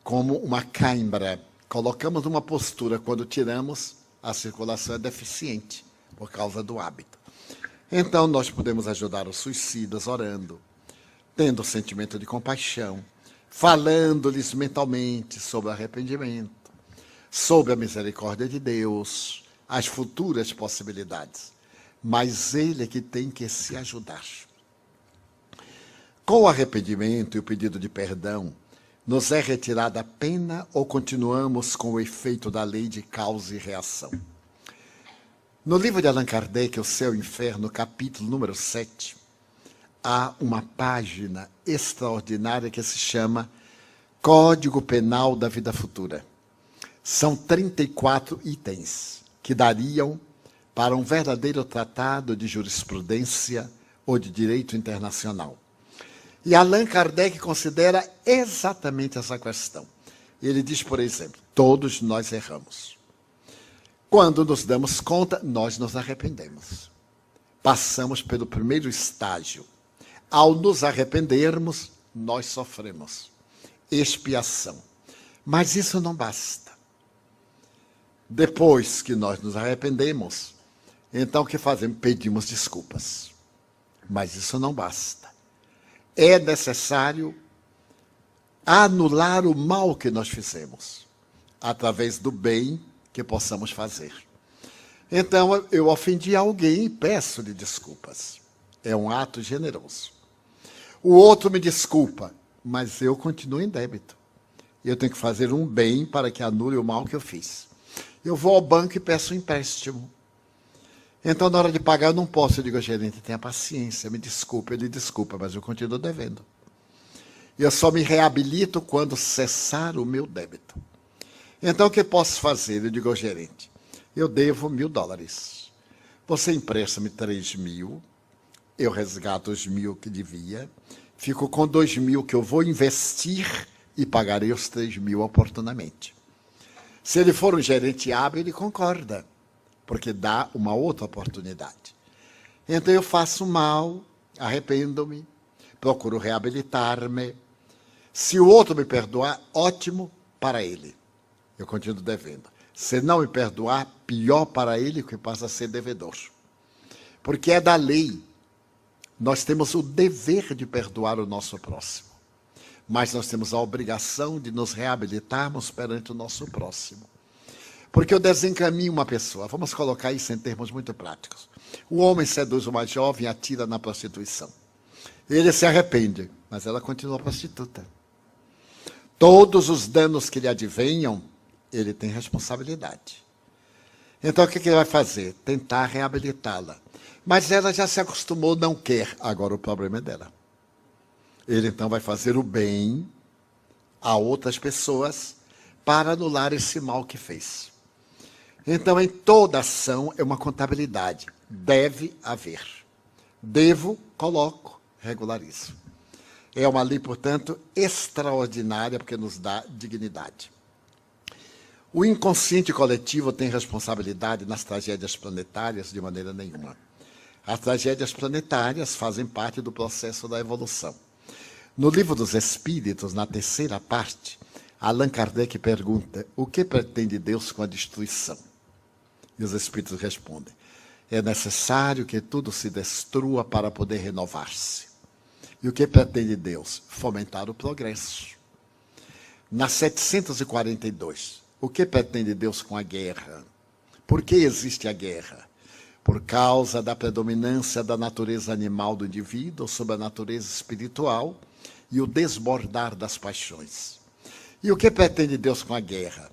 como uma cãibra. Colocamos numa postura, quando tiramos, a circulação é deficiente, por causa do hábito. Então, nós podemos ajudar os suicidas orando, tendo sentimento de compaixão, falando-lhes mentalmente sobre o arrependimento, sobre a misericórdia de Deus, as futuras possibilidades. Mas ele é que tem que se ajudar. Com o arrependimento e o pedido de perdão, nos é retirada a pena ou continuamos com o efeito da lei de causa e reação? No livro de Allan Kardec, O Céu e o Inferno, capítulo número 7, há uma página extraordinária que se chama Código Penal da Vida Futura. São 34 itens que dariam para um verdadeiro tratado de jurisprudência ou de direito internacional. E Allan Kardec considera exatamente essa questão. Ele diz, por exemplo, todos nós erramos. Quando nos damos conta, nós nos arrependemos. Passamos pelo primeiro estágio. Ao nos arrependermos, nós sofremos expiação. Mas isso não basta. Depois que nós nos arrependemos, então o que fazemos? Pedimos desculpas. Mas isso não basta. É necessário anular o mal que nós fizemos, através do bem que possamos fazer. Então, eu ofendi alguém e peço-lhe desculpas. É um ato generoso. O outro me desculpa, mas eu continuo em débito. Eu tenho que fazer um bem para que anule o mal que eu fiz. Eu vou ao banco e peço um empréstimo. Então, na hora de pagar, eu não posso. Eu digo, gerente, tenha paciência, me desculpe. Ele desculpa, mas eu continuo devendo. Eu só me reabilito quando cessar o meu débito. Então, o que posso fazer? Eu digo ao gerente, eu devo $1.000. Você empresta-me 3.000, eu resgato os 1.000 que devia, fico com 2.000 que eu vou investir e pagarei os 3.000 oportunamente. Se ele for um gerente hábil, ele concorda, porque dá uma outra oportunidade. Então eu faço mal, arrependo-me, procuro reabilitar-me. Se o outro me perdoar, ótimo para ele. Eu continuo devendo. Se não me perdoar, pior para ele, que passa a ser devedor. Porque é da lei. Nós temos o dever de perdoar o nosso próximo. Mas nós temos a obrigação de nos reabilitarmos perante o nosso próximo. Porque eu desencaminho uma pessoa. Vamos colocar isso em termos muito práticos. O homem seduz uma jovem e atira na prostituição. Ele se arrepende, mas ela continua prostituta. Todos os danos que lhe advenham, ele tem responsabilidade. Então o que ele vai fazer? Tentar reabilitá-la. Mas ela já se acostumou, não quer. Agora o problema é dela. Ele então vai fazer o bem a outras pessoas para anular esse mal que fez. Então, em toda ação é uma contabilidade. Deve haver. Devo, coloco, regularizo. É uma lei, portanto, extraordinária, porque nos dá dignidade. O inconsciente coletivo tem responsabilidade nas tragédias planetárias de maneira nenhuma. As tragédias planetárias fazem parte do processo da evolução. No Livro dos Espíritos, na terceira parte, Allan Kardec pergunta: o que pretende Deus com a destruição? E os Espíritos respondem: é necessário que tudo se destrua para poder renovar-se. E o que pretende Deus? Fomentar o progresso. Na 742, o que pretende Deus com a guerra? Por que existe a guerra? Por causa da predominância da natureza animal do indivíduo sobre a natureza espiritual e o desbordar das paixões. E o que pretende Deus com a guerra?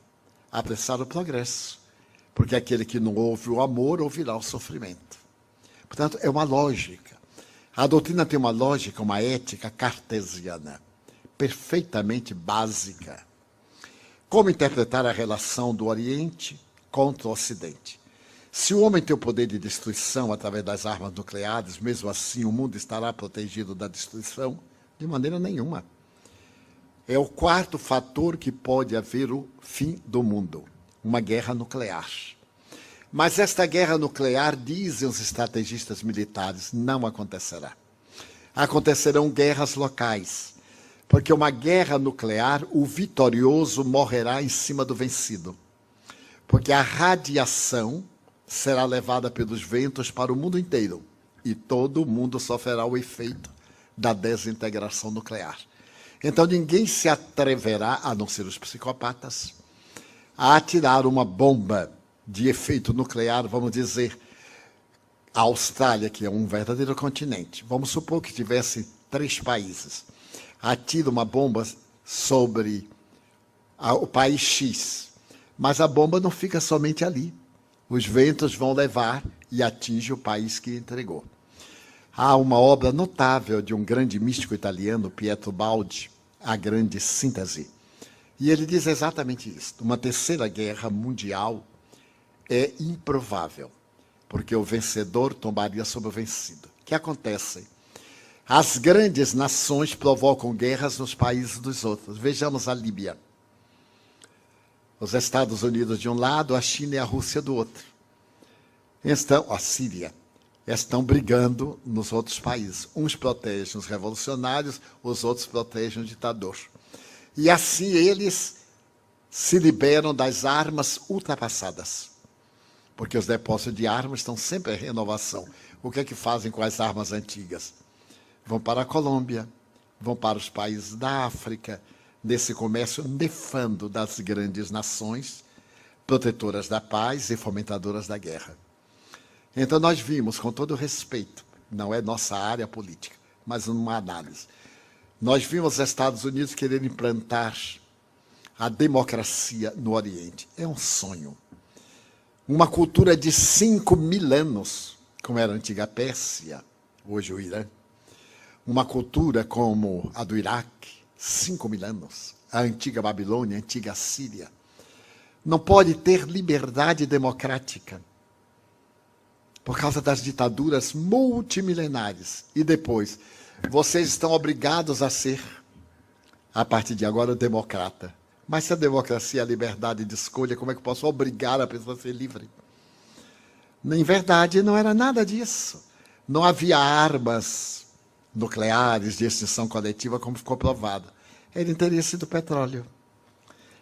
Apressar o progresso, porque aquele que não ouve o amor ouvirá o sofrimento. Portanto, é uma lógica. A doutrina tem uma lógica, uma ética cartesiana, perfeitamente básica. Como interpretar a relação do Oriente contra o Ocidente? Se o homem tem o poder de destruição através das armas nucleares, mesmo assim o mundo estará protegido da destruição? De maneira nenhuma. É o quarto fator que pode haver o fim do mundo, uma guerra nuclear. Mas esta guerra nuclear, dizem os estrategistas militares, não acontecerá. Acontecerão guerras locais, porque uma guerra nuclear, o vitorioso morrerá em cima do vencido. Porque a radiação será levada pelos ventos para o mundo inteiro e todo mundo sofrerá o efeito da desintegração nuclear. Então ninguém se atreverá, a não ser os psicopatas, a atirar uma bomba de efeito nuclear, vamos dizer, a Austrália, que é um verdadeiro continente. Vamos supor que tivesse 3 países. Atira uma bomba sobre o país X, mas a bomba não fica somente ali. Os ventos vão levar e atinge o país que entregou. Há uma obra notável de um grande místico italiano, Pietro Baldi, A Grande Síntese. E ele diz exatamente isso. Uma terceira guerra mundial é improvável, porque o vencedor tombaria sobre o vencido. O que acontece? As grandes nações provocam guerras nos países dos outros. Vejamos a Líbia. Os Estados Unidos de um lado, a China e a Rússia do outro. Então, a Síria. Estão brigando nos outros países. Uns protegem os revolucionários, os outros protegem o ditador. E assim eles se liberam das armas ultrapassadas. Porque os depósitos de armas estão sempre em renovação. O que é que fazem com as armas antigas? Vão para a Colômbia, vão para os países da África, nesse comércio nefando das grandes nações, protetoras da paz e fomentadoras da guerra. Então nós vimos, com todo respeito, não é nossa área política, mas uma análise. Nós vimos os Estados Unidos querer implantar a democracia no Oriente. É um sonho. Uma cultura de 5.000 anos, como era a antiga Pérsia, hoje o Irã. Uma cultura como a do Iraque, 5.000 anos. A antiga Babilônia, a antiga Síria. Não pode ter liberdade democrática por causa das ditaduras multimilenares. E depois, vocês estão obrigados a ser, a partir de agora, democrata. Mas se a democracia é a liberdade de escolha, como é que eu posso obrigar a pessoa a ser livre? Em verdade, não era nada disso. Não havia armas nucleares de extinção coletiva, como ficou provado. Era interesse do petróleo.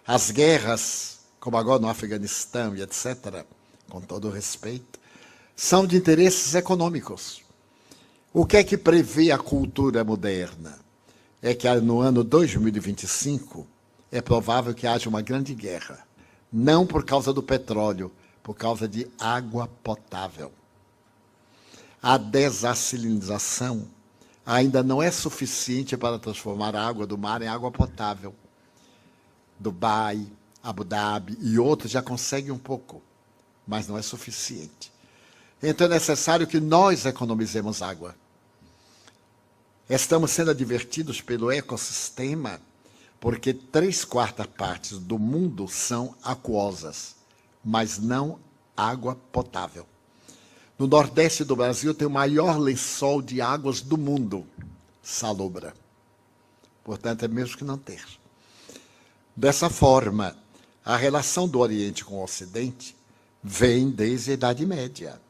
As guerras, como agora no Afeganistão e etc., com todo o respeito, são de interesses econômicos. O que é que prevê a cultura moderna? É que no ano 2025 é provável que haja uma grande guerra. Não por causa do petróleo, por causa de água potável. A dessalinização ainda não é suficiente para transformar a água do mar em água potável. Dubai, Abu Dhabi e outros já conseguem um pouco. mas não é suficiente. Então é necessário que nós economizemos água. Estamos sendo advertidos pelo ecossistema porque 3/4 partes do mundo são aquosas, mas não água potável. No Nordeste do Brasil tem o maior lençol de águas do mundo, salobra. Portanto, é mesmo que não ter. Dessa forma, a relação do Oriente com o Ocidente vem desde a Idade Média.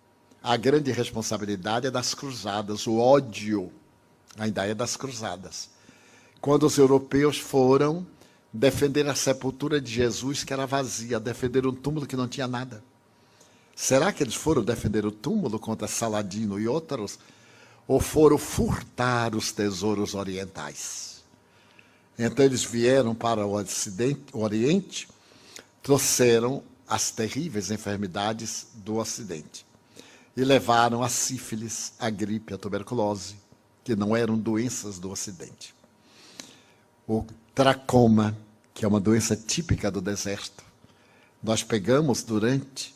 A grande responsabilidade é das cruzadas, o ódio ainda é das cruzadas. Quando os europeus foram defender a sepultura de Jesus, que era vazia, defender um túmulo que não tinha nada. Será que eles foram defender o túmulo contra Saladino e outros? Ou foram furtar os tesouros orientais? Então eles vieram para o Oriente, trouxeram as terríveis enfermidades do Ocidente. E levaram a sífilis, a gripe, a tuberculose, que não eram doenças do Ocidente. O tracoma, que é uma doença típica do deserto, nós pegamos durante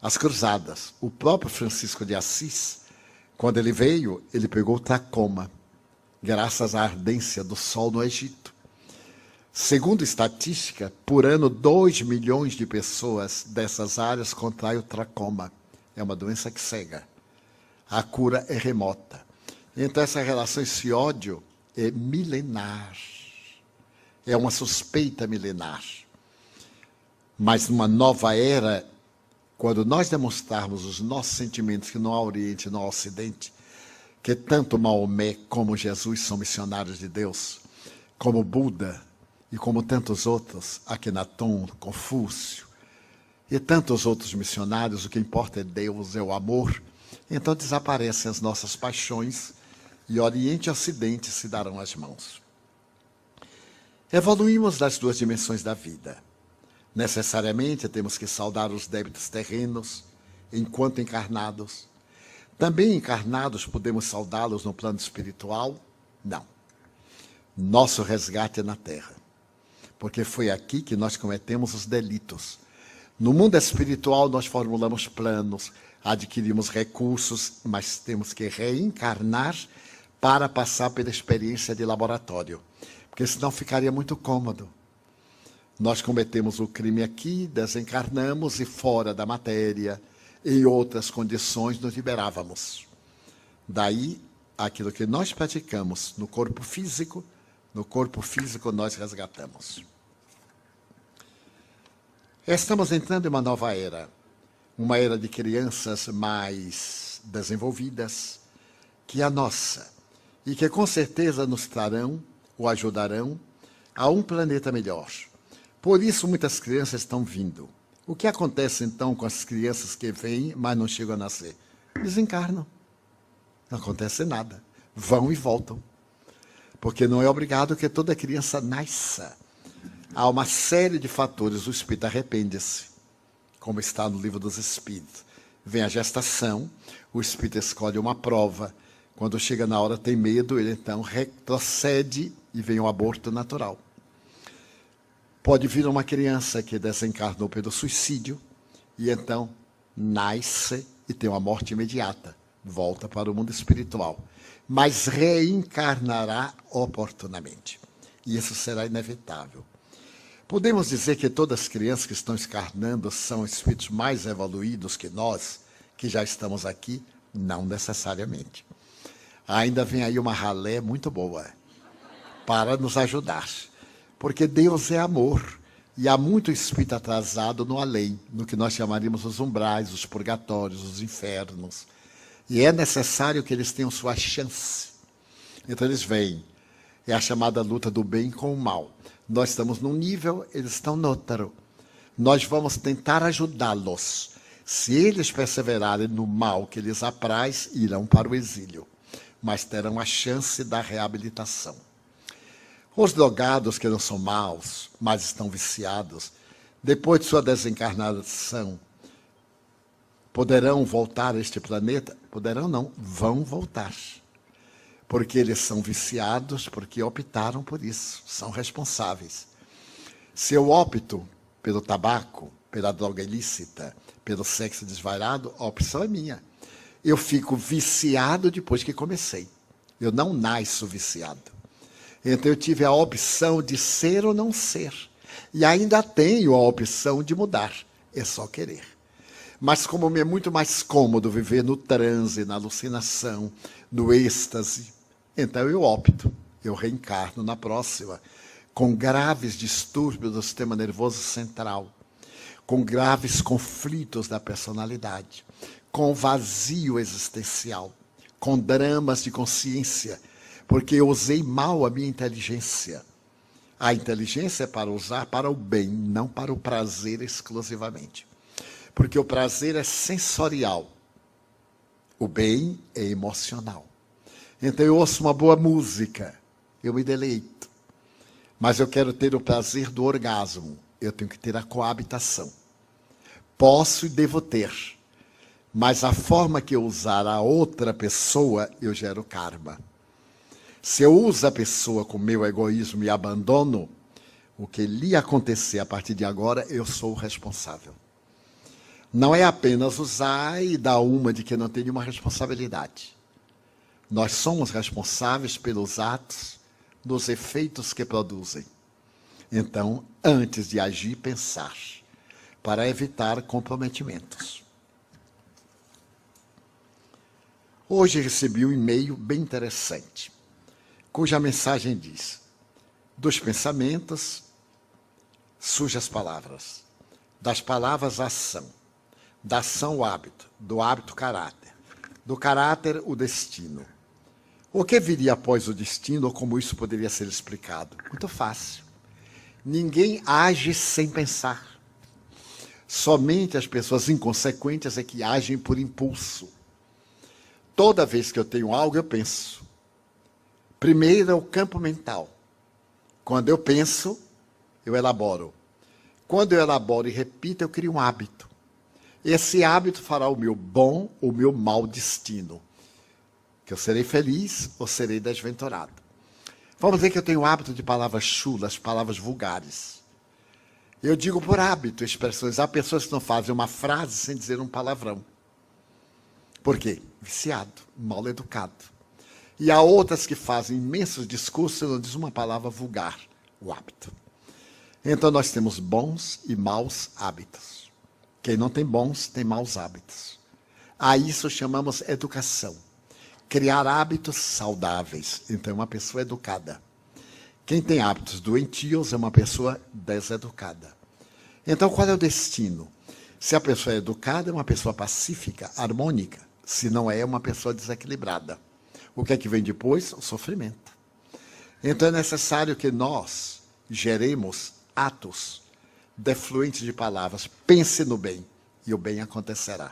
as cruzadas. O próprio Francisco de Assis, quando ele veio, ele pegou o tracoma, graças à ardência do sol no Egito. Segundo estatística, por ano, 2 milhões de pessoas dessas áreas contraem o tracoma. É uma doença que cega. A cura é remota. Então, essa relação, esse ódio, é milenar. É uma suspeita milenar. Mas numa nova era, quando nós demonstrarmos os nossos sentimentos que não há Oriente, não há Ocidente, que tanto Maomé como Jesus são missionários de Deus, como Buda e como tantos outros, Akhenaton, Confúcio, e tantos outros missionários, o que importa é Deus, é o amor, então desaparecem as nossas paixões e Oriente e Ocidente se darão as mãos. Evoluímos das duas dimensões da vida. Necessariamente temos que saldar os débitos terrenos enquanto encarnados. Também encarnados podemos saldá-los no plano espiritual? Não. Nosso resgate é na Terra, porque foi aqui que nós cometemos os delitos. No mundo espiritual nós formulamos planos, adquirimos recursos, mas temos que reencarnar para passar pela experiência de laboratório, porque senão ficaria muito cômodo. Nós cometemos o crime aqui, desencarnamos e fora da matéria, em outras condições, nos liberávamos. Daí, aquilo que nós praticamos no corpo físico nós resgatamos. Estamos entrando em uma nova era, uma era de crianças mais desenvolvidas que a nossa, e que com certeza nos trarão ou ajudarão a um planeta melhor. Por isso muitas crianças estão vindo. O que acontece então com as crianças que vêm, mas não chegam a nascer? Desencarnam. Não acontece nada. Vão e voltam. Porque não é obrigado que toda criança nasça. Há uma série de fatores. O espírito arrepende-se, como está no Livro dos Espíritos. Vem a gestação, o espírito escolhe uma prova. Quando chega na hora tem medo, ele então retrocede e vem o aborto natural. Pode vir uma criança que desencarnou pelo suicídio e então nasce e tem uma morte imediata. Volta para o mundo espiritual. Mas reencarnará oportunamente. E isso será inevitável. Podemos dizer que todas as crianças que estão encarnando são espíritos mais evoluídos que nós, que já estamos aqui? Não necessariamente. Ainda vem aí uma ralé muito boa para nos ajudar. Porque Deus é amor. E há muito espírito atrasado no além, no que nós chamaríamos os umbrais, os purgatórios, os infernos. E é necessário que eles tenham sua chance. Então eles vêm. É a chamada luta do bem com o mal. Nós estamos num nível, eles estão no outro. Nós vamos tentar ajudá-los. Se eles perseverarem no mal que lhes apraz, irão para o exílio. Mas terão a chance da reabilitação. Os drogados que não são maus, mas estão viciados, depois de sua desencarnação, poderão voltar a este planeta? Poderão não, vão voltar. Porque eles são viciados, porque optaram por isso, são responsáveis. Se eu opto pelo tabaco, pela droga ilícita, pelo sexo desvairado, a opção é minha. Eu fico viciado depois que comecei. Eu não nasço viciado. Então eu tive a opção de ser ou não ser. E ainda tenho a opção de mudar. É só querer. Mas como me é muito mais cômodo viver no transe, na alucinação, no êxtase, então eu opto. Eu reencarno na próxima, com graves distúrbios do sistema nervoso central, com graves conflitos da personalidade, com vazio existencial, com dramas de consciência, porque eu usei mal a minha inteligência. A inteligência é para usar para o bem, não para o prazer exclusivamente. Porque o prazer é sensorial, o bem é emocional. Então eu ouço uma boa música, eu me deleito. Mas eu quero ter o prazer do orgasmo, eu tenho que ter a coabitação. Posso e devo ter, mas a forma que eu usar a outra pessoa, eu gero karma. Se eu uso a pessoa com meu egoísmo e abandono, o que lhe acontecer a partir de agora, eu sou o responsável. Não é apenas usar e dar uma de que não tem nenhuma responsabilidade. Nós somos responsáveis pelos atos, dos efeitos que produzem. Então, antes de agir, pensar, para evitar comprometimentos. Hoje recebi um e-mail bem interessante, cuja mensagem diz: dos pensamentos surgem as palavras, das palavras a ação, da ação o hábito, do hábito o caráter, do caráter o destino. O que viria após o destino, ou como isso poderia ser explicado? Muito fácil. Ninguém age sem pensar. Somente as pessoas inconsequentes é que agem por impulso. Toda vez que eu tenho algo, eu penso. Primeiro é o campo mental. Quando eu penso, eu elaboro. Quando eu elaboro e repito, eu crio um hábito. Esse hábito fará o meu bom ou o meu mau destino. Que eu serei feliz ou serei desventurado. Vamos dizer que eu tenho o hábito de palavras chulas, palavras vulgares. Eu digo por hábito expressões. Há pessoas que não fazem uma frase sem dizer um palavrão. Por quê? Viciado, mal educado. E há outras que fazem imensos discursos e não dizem uma palavra vulgar, o hábito. Então nós temos bons e maus hábitos. Quem não tem bons, tem maus hábitos. A isso chamamos educação. Criar hábitos saudáveis. Então é uma pessoa educada. Quem tem hábitos doentios é uma pessoa deseducada. Então qual é o destino? Se a pessoa é educada, é uma pessoa pacífica, harmônica. Se não é, uma pessoa desequilibrada. O que é que vem depois? O sofrimento. Então é necessário que nós geremos atos defluentes de palavras. Pense no bem e o bem acontecerá.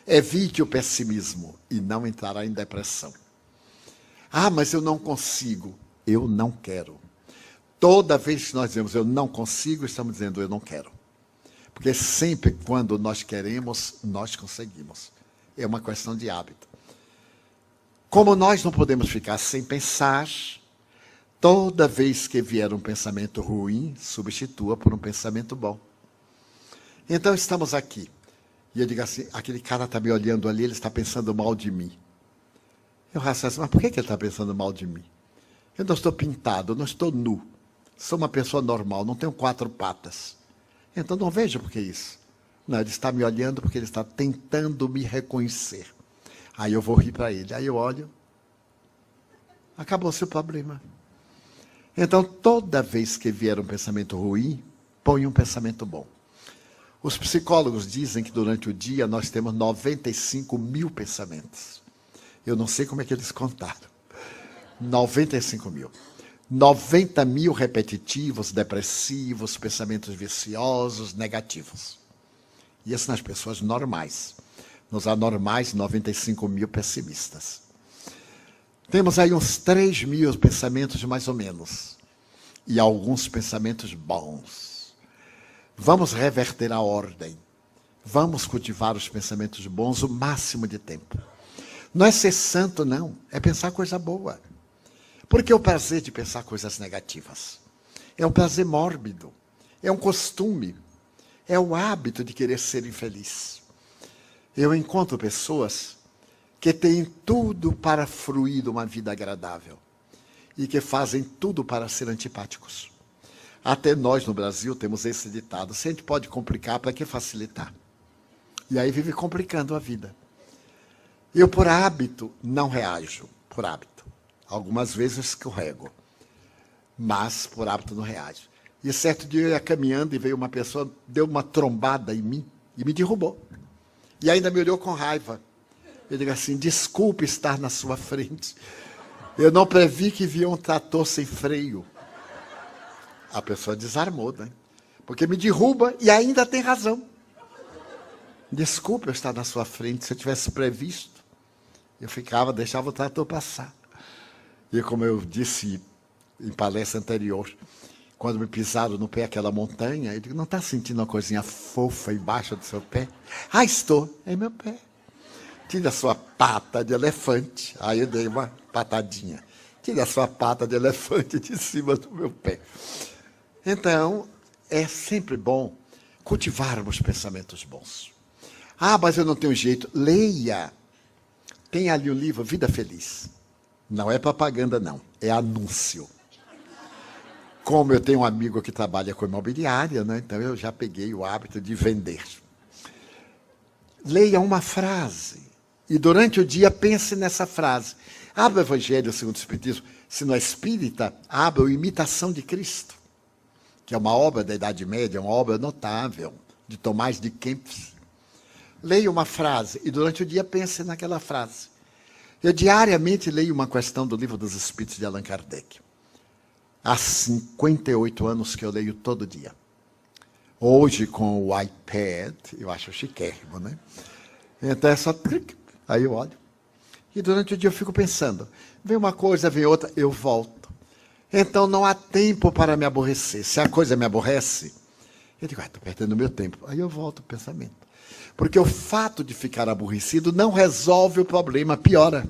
Evite o pessimismo e não entrará em depressão. Ah, mas eu não consigo. Eu não quero. Toda vez que nós dizemos eu não consigo, estamos dizendo eu não quero. Porque sempre quando nós queremos, nós conseguimos. É uma questão de hábito. Como nós não podemos ficar sem pensar, toda vez que vier um pensamento ruim, substitua por um pensamento bom. Então estamos aqui. E eu digo assim, aquele cara está me olhando ali, ele está pensando mal de mim. Eu raciocino, mas por que ele está pensando mal de mim? Eu não estou pintado, eu não estou nu. Sou uma pessoa normal, não tenho 4 patas. Então não vejo por que isso. Não, ele está me olhando porque ele está tentando me reconhecer. Aí eu vou rir para ele. Aí eu olho, acabou-se o problema. Então toda vez que vier um pensamento ruim, põe um pensamento bom. Os psicólogos dizem que durante o dia nós temos 95 mil pensamentos. Eu não sei como é que eles contaram. 95 mil. 90 mil repetitivos, depressivos, pensamentos viciosos, negativos. E isso nas pessoas normais. Nos anormais, 95 mil pessimistas. Temos aí uns 3 mil pensamentos mais ou menos. E alguns pensamentos bons. Vamos reverter a ordem. Vamos cultivar os pensamentos bons o máximo de tempo. Não é ser santo, não. É pensar coisa boa. Porque é o prazer de pensar coisas negativas. É um prazer mórbido. É um costume. É o hábito de querer ser infeliz. Eu encontro pessoas que têm tudo para fruir de uma vida agradável e que fazem tudo para ser antipáticos. Até nós no Brasil temos esse ditado: se a gente pode complicar, para que facilitar? E aí vive complicando a vida. Eu, por hábito, não reajo, por hábito. Algumas vezes eu escorrego, mas por hábito não reajo. E certo dia eu ia caminhando e veio uma pessoa, deu uma trombada em mim e me derrubou. E ainda me olhou com raiva. Eu digo assim: desculpe estar na sua frente. Eu não previ que via um trator sem freio. A pessoa desarmou, né? Porque me derruba e ainda tem razão. Desculpe eu estar na sua frente. Se eu tivesse previsto, eu deixava o trator passar. E como eu disse em palestra anterior, quando me pisaram no pé aquela montanha, eu digo: não está sentindo uma coisinha fofa embaixo do seu pé? Ah, estou. É meu pé. Tire a sua pata de elefante. Aí eu dei uma patadinha. Tire a sua pata de elefante de cima do meu pé. Então, é sempre bom cultivarmos pensamentos bons. Ah, mas eu não tenho jeito. Leia. Tem ali o livro Vida Feliz. Não é propaganda, não. É anúncio. Como eu tenho um amigo que trabalha com imobiliária, né? Então eu já peguei o hábito de vender. Leia uma frase e durante o dia pense nessa frase. Abra o Evangelho segundo o Espiritismo. Se não é espírita, abra o Imitação de Cristo, que é uma obra da Idade Média, uma obra notável, de Tomás de Kempis. Leia uma frase e durante o dia pense naquela frase. Eu diariamente leio uma questão do Livro dos Espíritos de Allan Kardec. Há 58 anos que eu leio todo dia. Hoje, com o iPad, eu acho chiquérrimo, né? Então é só clique, aí eu olho. E durante o dia eu fico pensando. Vem uma coisa, vem outra, eu volto. Então não há tempo para me aborrecer. Se a coisa me aborrece, eu digo: estou perdendo meu tempo. Aí eu volto o pensamento. Porque o fato de ficar aborrecido não resolve o problema, piora.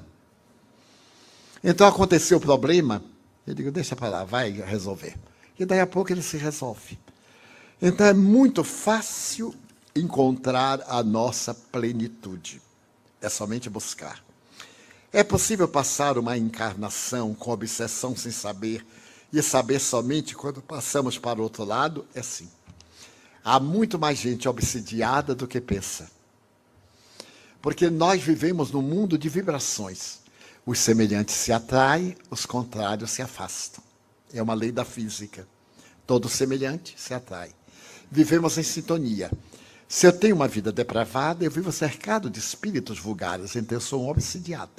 Então aconteceu o problema, eu digo: deixa para lá, vai resolver. E daí a pouco ele se resolve. Então é muito fácil encontrar a nossa plenitude. É somente buscar. É possível passar uma encarnação com obsessão sem saber e saber somente quando passamos para o outro lado? É sim. Há muito mais gente obsidiada do que pensa. Porque nós vivemos num mundo de vibrações. Os semelhantes se atraem, os contrários se afastam. É uma lei da física. Todo semelhante se atrai. Vivemos em sintonia. Se eu tenho uma vida depravada, eu vivo cercado de espíritos vulgares, então eu sou um obsidiado.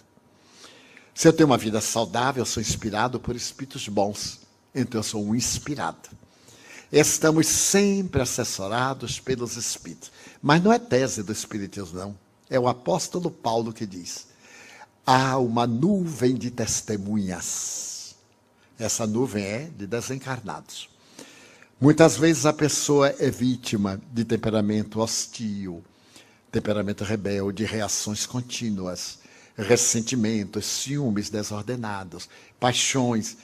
Se eu tenho uma vida saudável, eu sou inspirado por espíritos bons, então eu sou um inspirado. Estamos sempre assessorados pelos espíritos. Mas não é tese do espiritismo, não. É o apóstolo Paulo que diz: há uma nuvem de testemunhas. Essa nuvem é de desencarnados. Muitas vezes a pessoa é vítima de temperamento hostil, temperamento rebelde, reações contínuas, ressentimentos, ciúmes desordenados, paixões,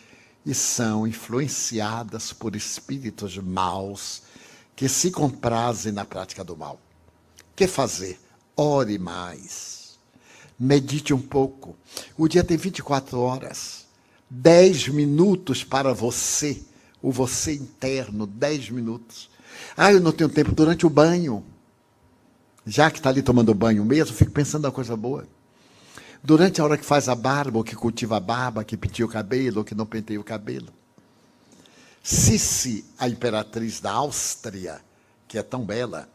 e são influenciadas por espíritos maus que se comprazem na prática do mal. O que fazer? Ore mais. Medite um pouco. O dia tem 24 horas. 10 minutos para você, o você interno, 10 minutos. Ah, eu não tenho tempo durante o banho. Já que está ali tomando banho mesmo, fico pensando na coisa boa. Durante a hora que faz a barba, ou que cultiva a barba, que penteia o cabelo, ou que não penteia o cabelo. Sissi, a imperatriz da Áustria, que é tão bela,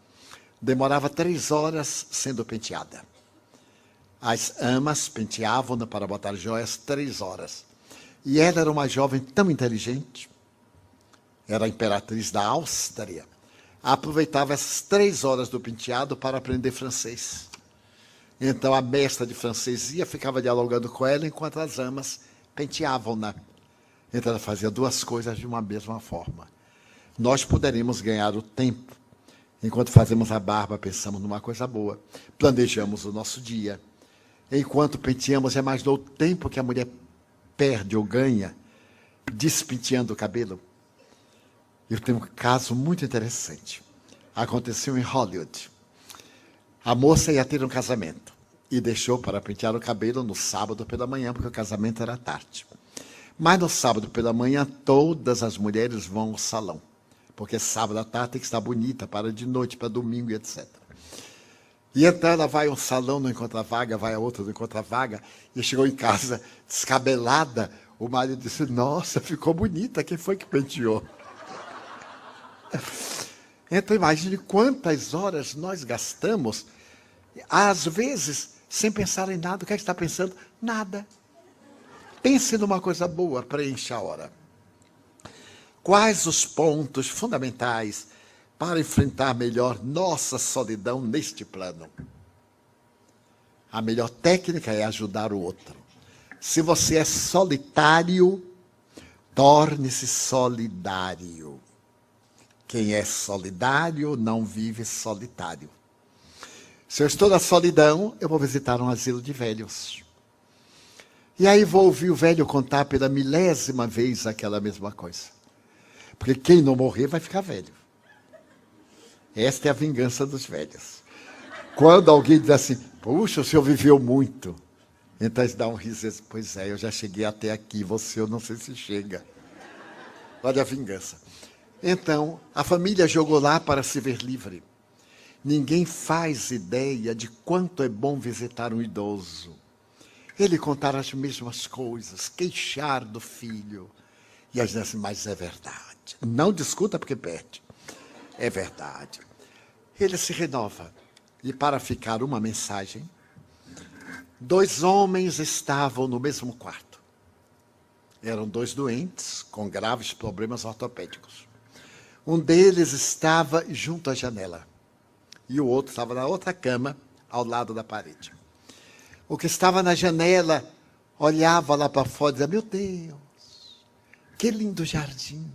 demorava 3 horas sendo penteada. As amas penteavam-na para botar joias 3 horas. E ela era uma jovem tão inteligente, era a imperatriz da Áustria, aproveitava essas 3 horas do penteado para aprender francês. Então a mestra de francês ficava dialogando com ela, enquanto as amas penteavam-na. Então ela fazia 2 coisas de uma mesma forma. Nós poderíamos ganhar o tempo. Enquanto fazemos a barba, pensamos numa coisa boa. Planejamos o nosso dia. Enquanto penteamos, imaginou o tempo que a mulher perde ou ganha despenteando o cabelo? Eu tenho um caso muito interessante. Aconteceu em Hollywood. A moça ia ter um casamento e deixou para pentear o cabelo no sábado pela manhã, porque o casamento era tarde. Mas no sábado pela manhã, todas as mulheres vão ao salão, porque sábado à tarde tem que estar bonita para de noite, para domingo e etc. E então ela vai a um salão, não encontra vaga, vai a outro, não encontra vaga, e chegou em casa descabelada. O marido disse, nossa, ficou bonita, quem foi que penteou? Então imagine quantas horas nós gastamos, às vezes, sem pensar em nada. O que é que está pensando? Nada. Pense numa coisa boa, preencha a hora. Quais os pontos fundamentais para enfrentar melhor nossa solidão neste plano? A melhor técnica é ajudar o outro. Se você é solitário, torne-se solidário. Quem é solidário não vive solitário. Se eu estou na solidão, eu vou visitar um asilo de velhos. E aí vou ouvir o velho contar pela 1000ª vez aquela mesma coisa. Porque quem não morrer vai ficar velho. Esta é a vingança dos velhos. Quando alguém diz assim, puxa, o senhor viveu muito. Então eles dão um riso e dizem, pois é, eu já cheguei até aqui, você eu não sei se chega. Olha a vingança. Então, a família jogou lá para se ver livre. Ninguém faz ideia de quanto é bom visitar um idoso. Ele contar as mesmas coisas, queixar do filho. E a gente diz assim, mas é verdade. Não discuta porque perde. É verdade. Ele se renova. E para ficar uma mensagem, 2 homens estavam no mesmo quarto. Eram 2 doentes com graves problemas ortopédicos. Um deles estava junto à janela. E o outro estava na outra cama, ao lado da parede. O que estava na janela olhava lá para fora e dizia, meu Deus, que lindo jardim.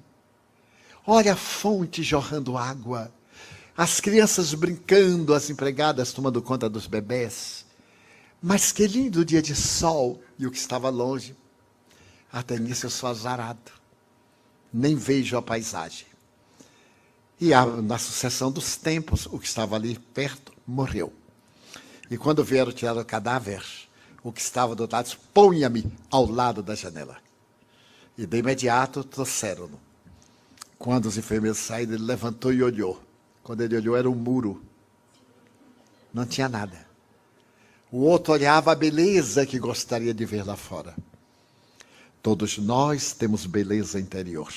Olha a fonte jorrando água. As crianças brincando, as empregadas tomando conta dos bebés. Mas que lindo dia de sol. E o que estava longe, até nisso eu sou azarado. Nem vejo a paisagem. E na sucessão dos tempos, o que estava ali perto morreu. E quando vieram tirar o cadáver, o que estava do outro lado disse, ponha-me ao lado da janela. E de imediato trouxeram-no. Quando os enfermeiros saíram, ele levantou e olhou. Quando ele olhou, era um muro. Não tinha nada. O outro olhava a beleza que gostaria de ver lá fora. Todos nós temos beleza interior.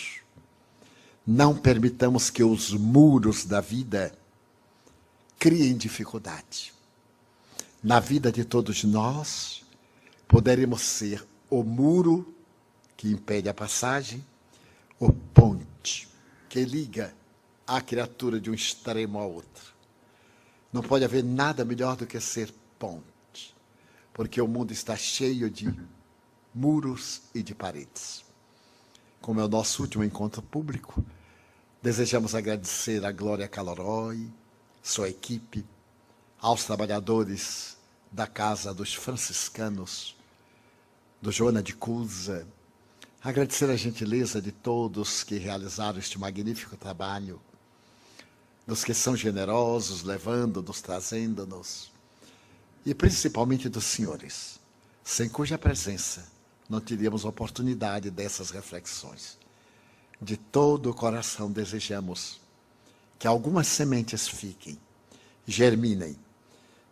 Não permitamos que os muros da vida criem dificuldade. Na vida de todos nós, poderemos ser o muro que impede a passagem, ou ponte que liga a criatura de um extremo ao outro. Não pode haver nada melhor do que ser ponte, porque o mundo está cheio de muros e de paredes. Como é o nosso último encontro público, desejamos agradecer a Glória Caloroi, sua equipe, aos trabalhadores da Casa dos Franciscanos, do Joana de Cusa, agradecer a gentileza de todos que realizaram este magnífico trabalho, dos que são generosos, levando-nos, trazendo-nos, e principalmente dos senhores, sem cuja presença não teríamos oportunidade dessas reflexões. De todo o coração desejamos que algumas sementes fiquem, germinem,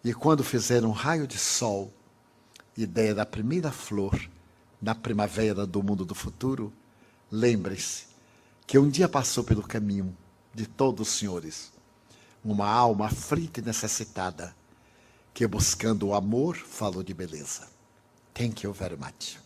e quando fizer um raio de sol, ideia da primeira flor, na primavera do mundo do futuro, lembre-se que um dia passou pelo caminho de todos os senhores uma alma aflita e necessitada, que buscando o amor falou de beleza. Thank you very much.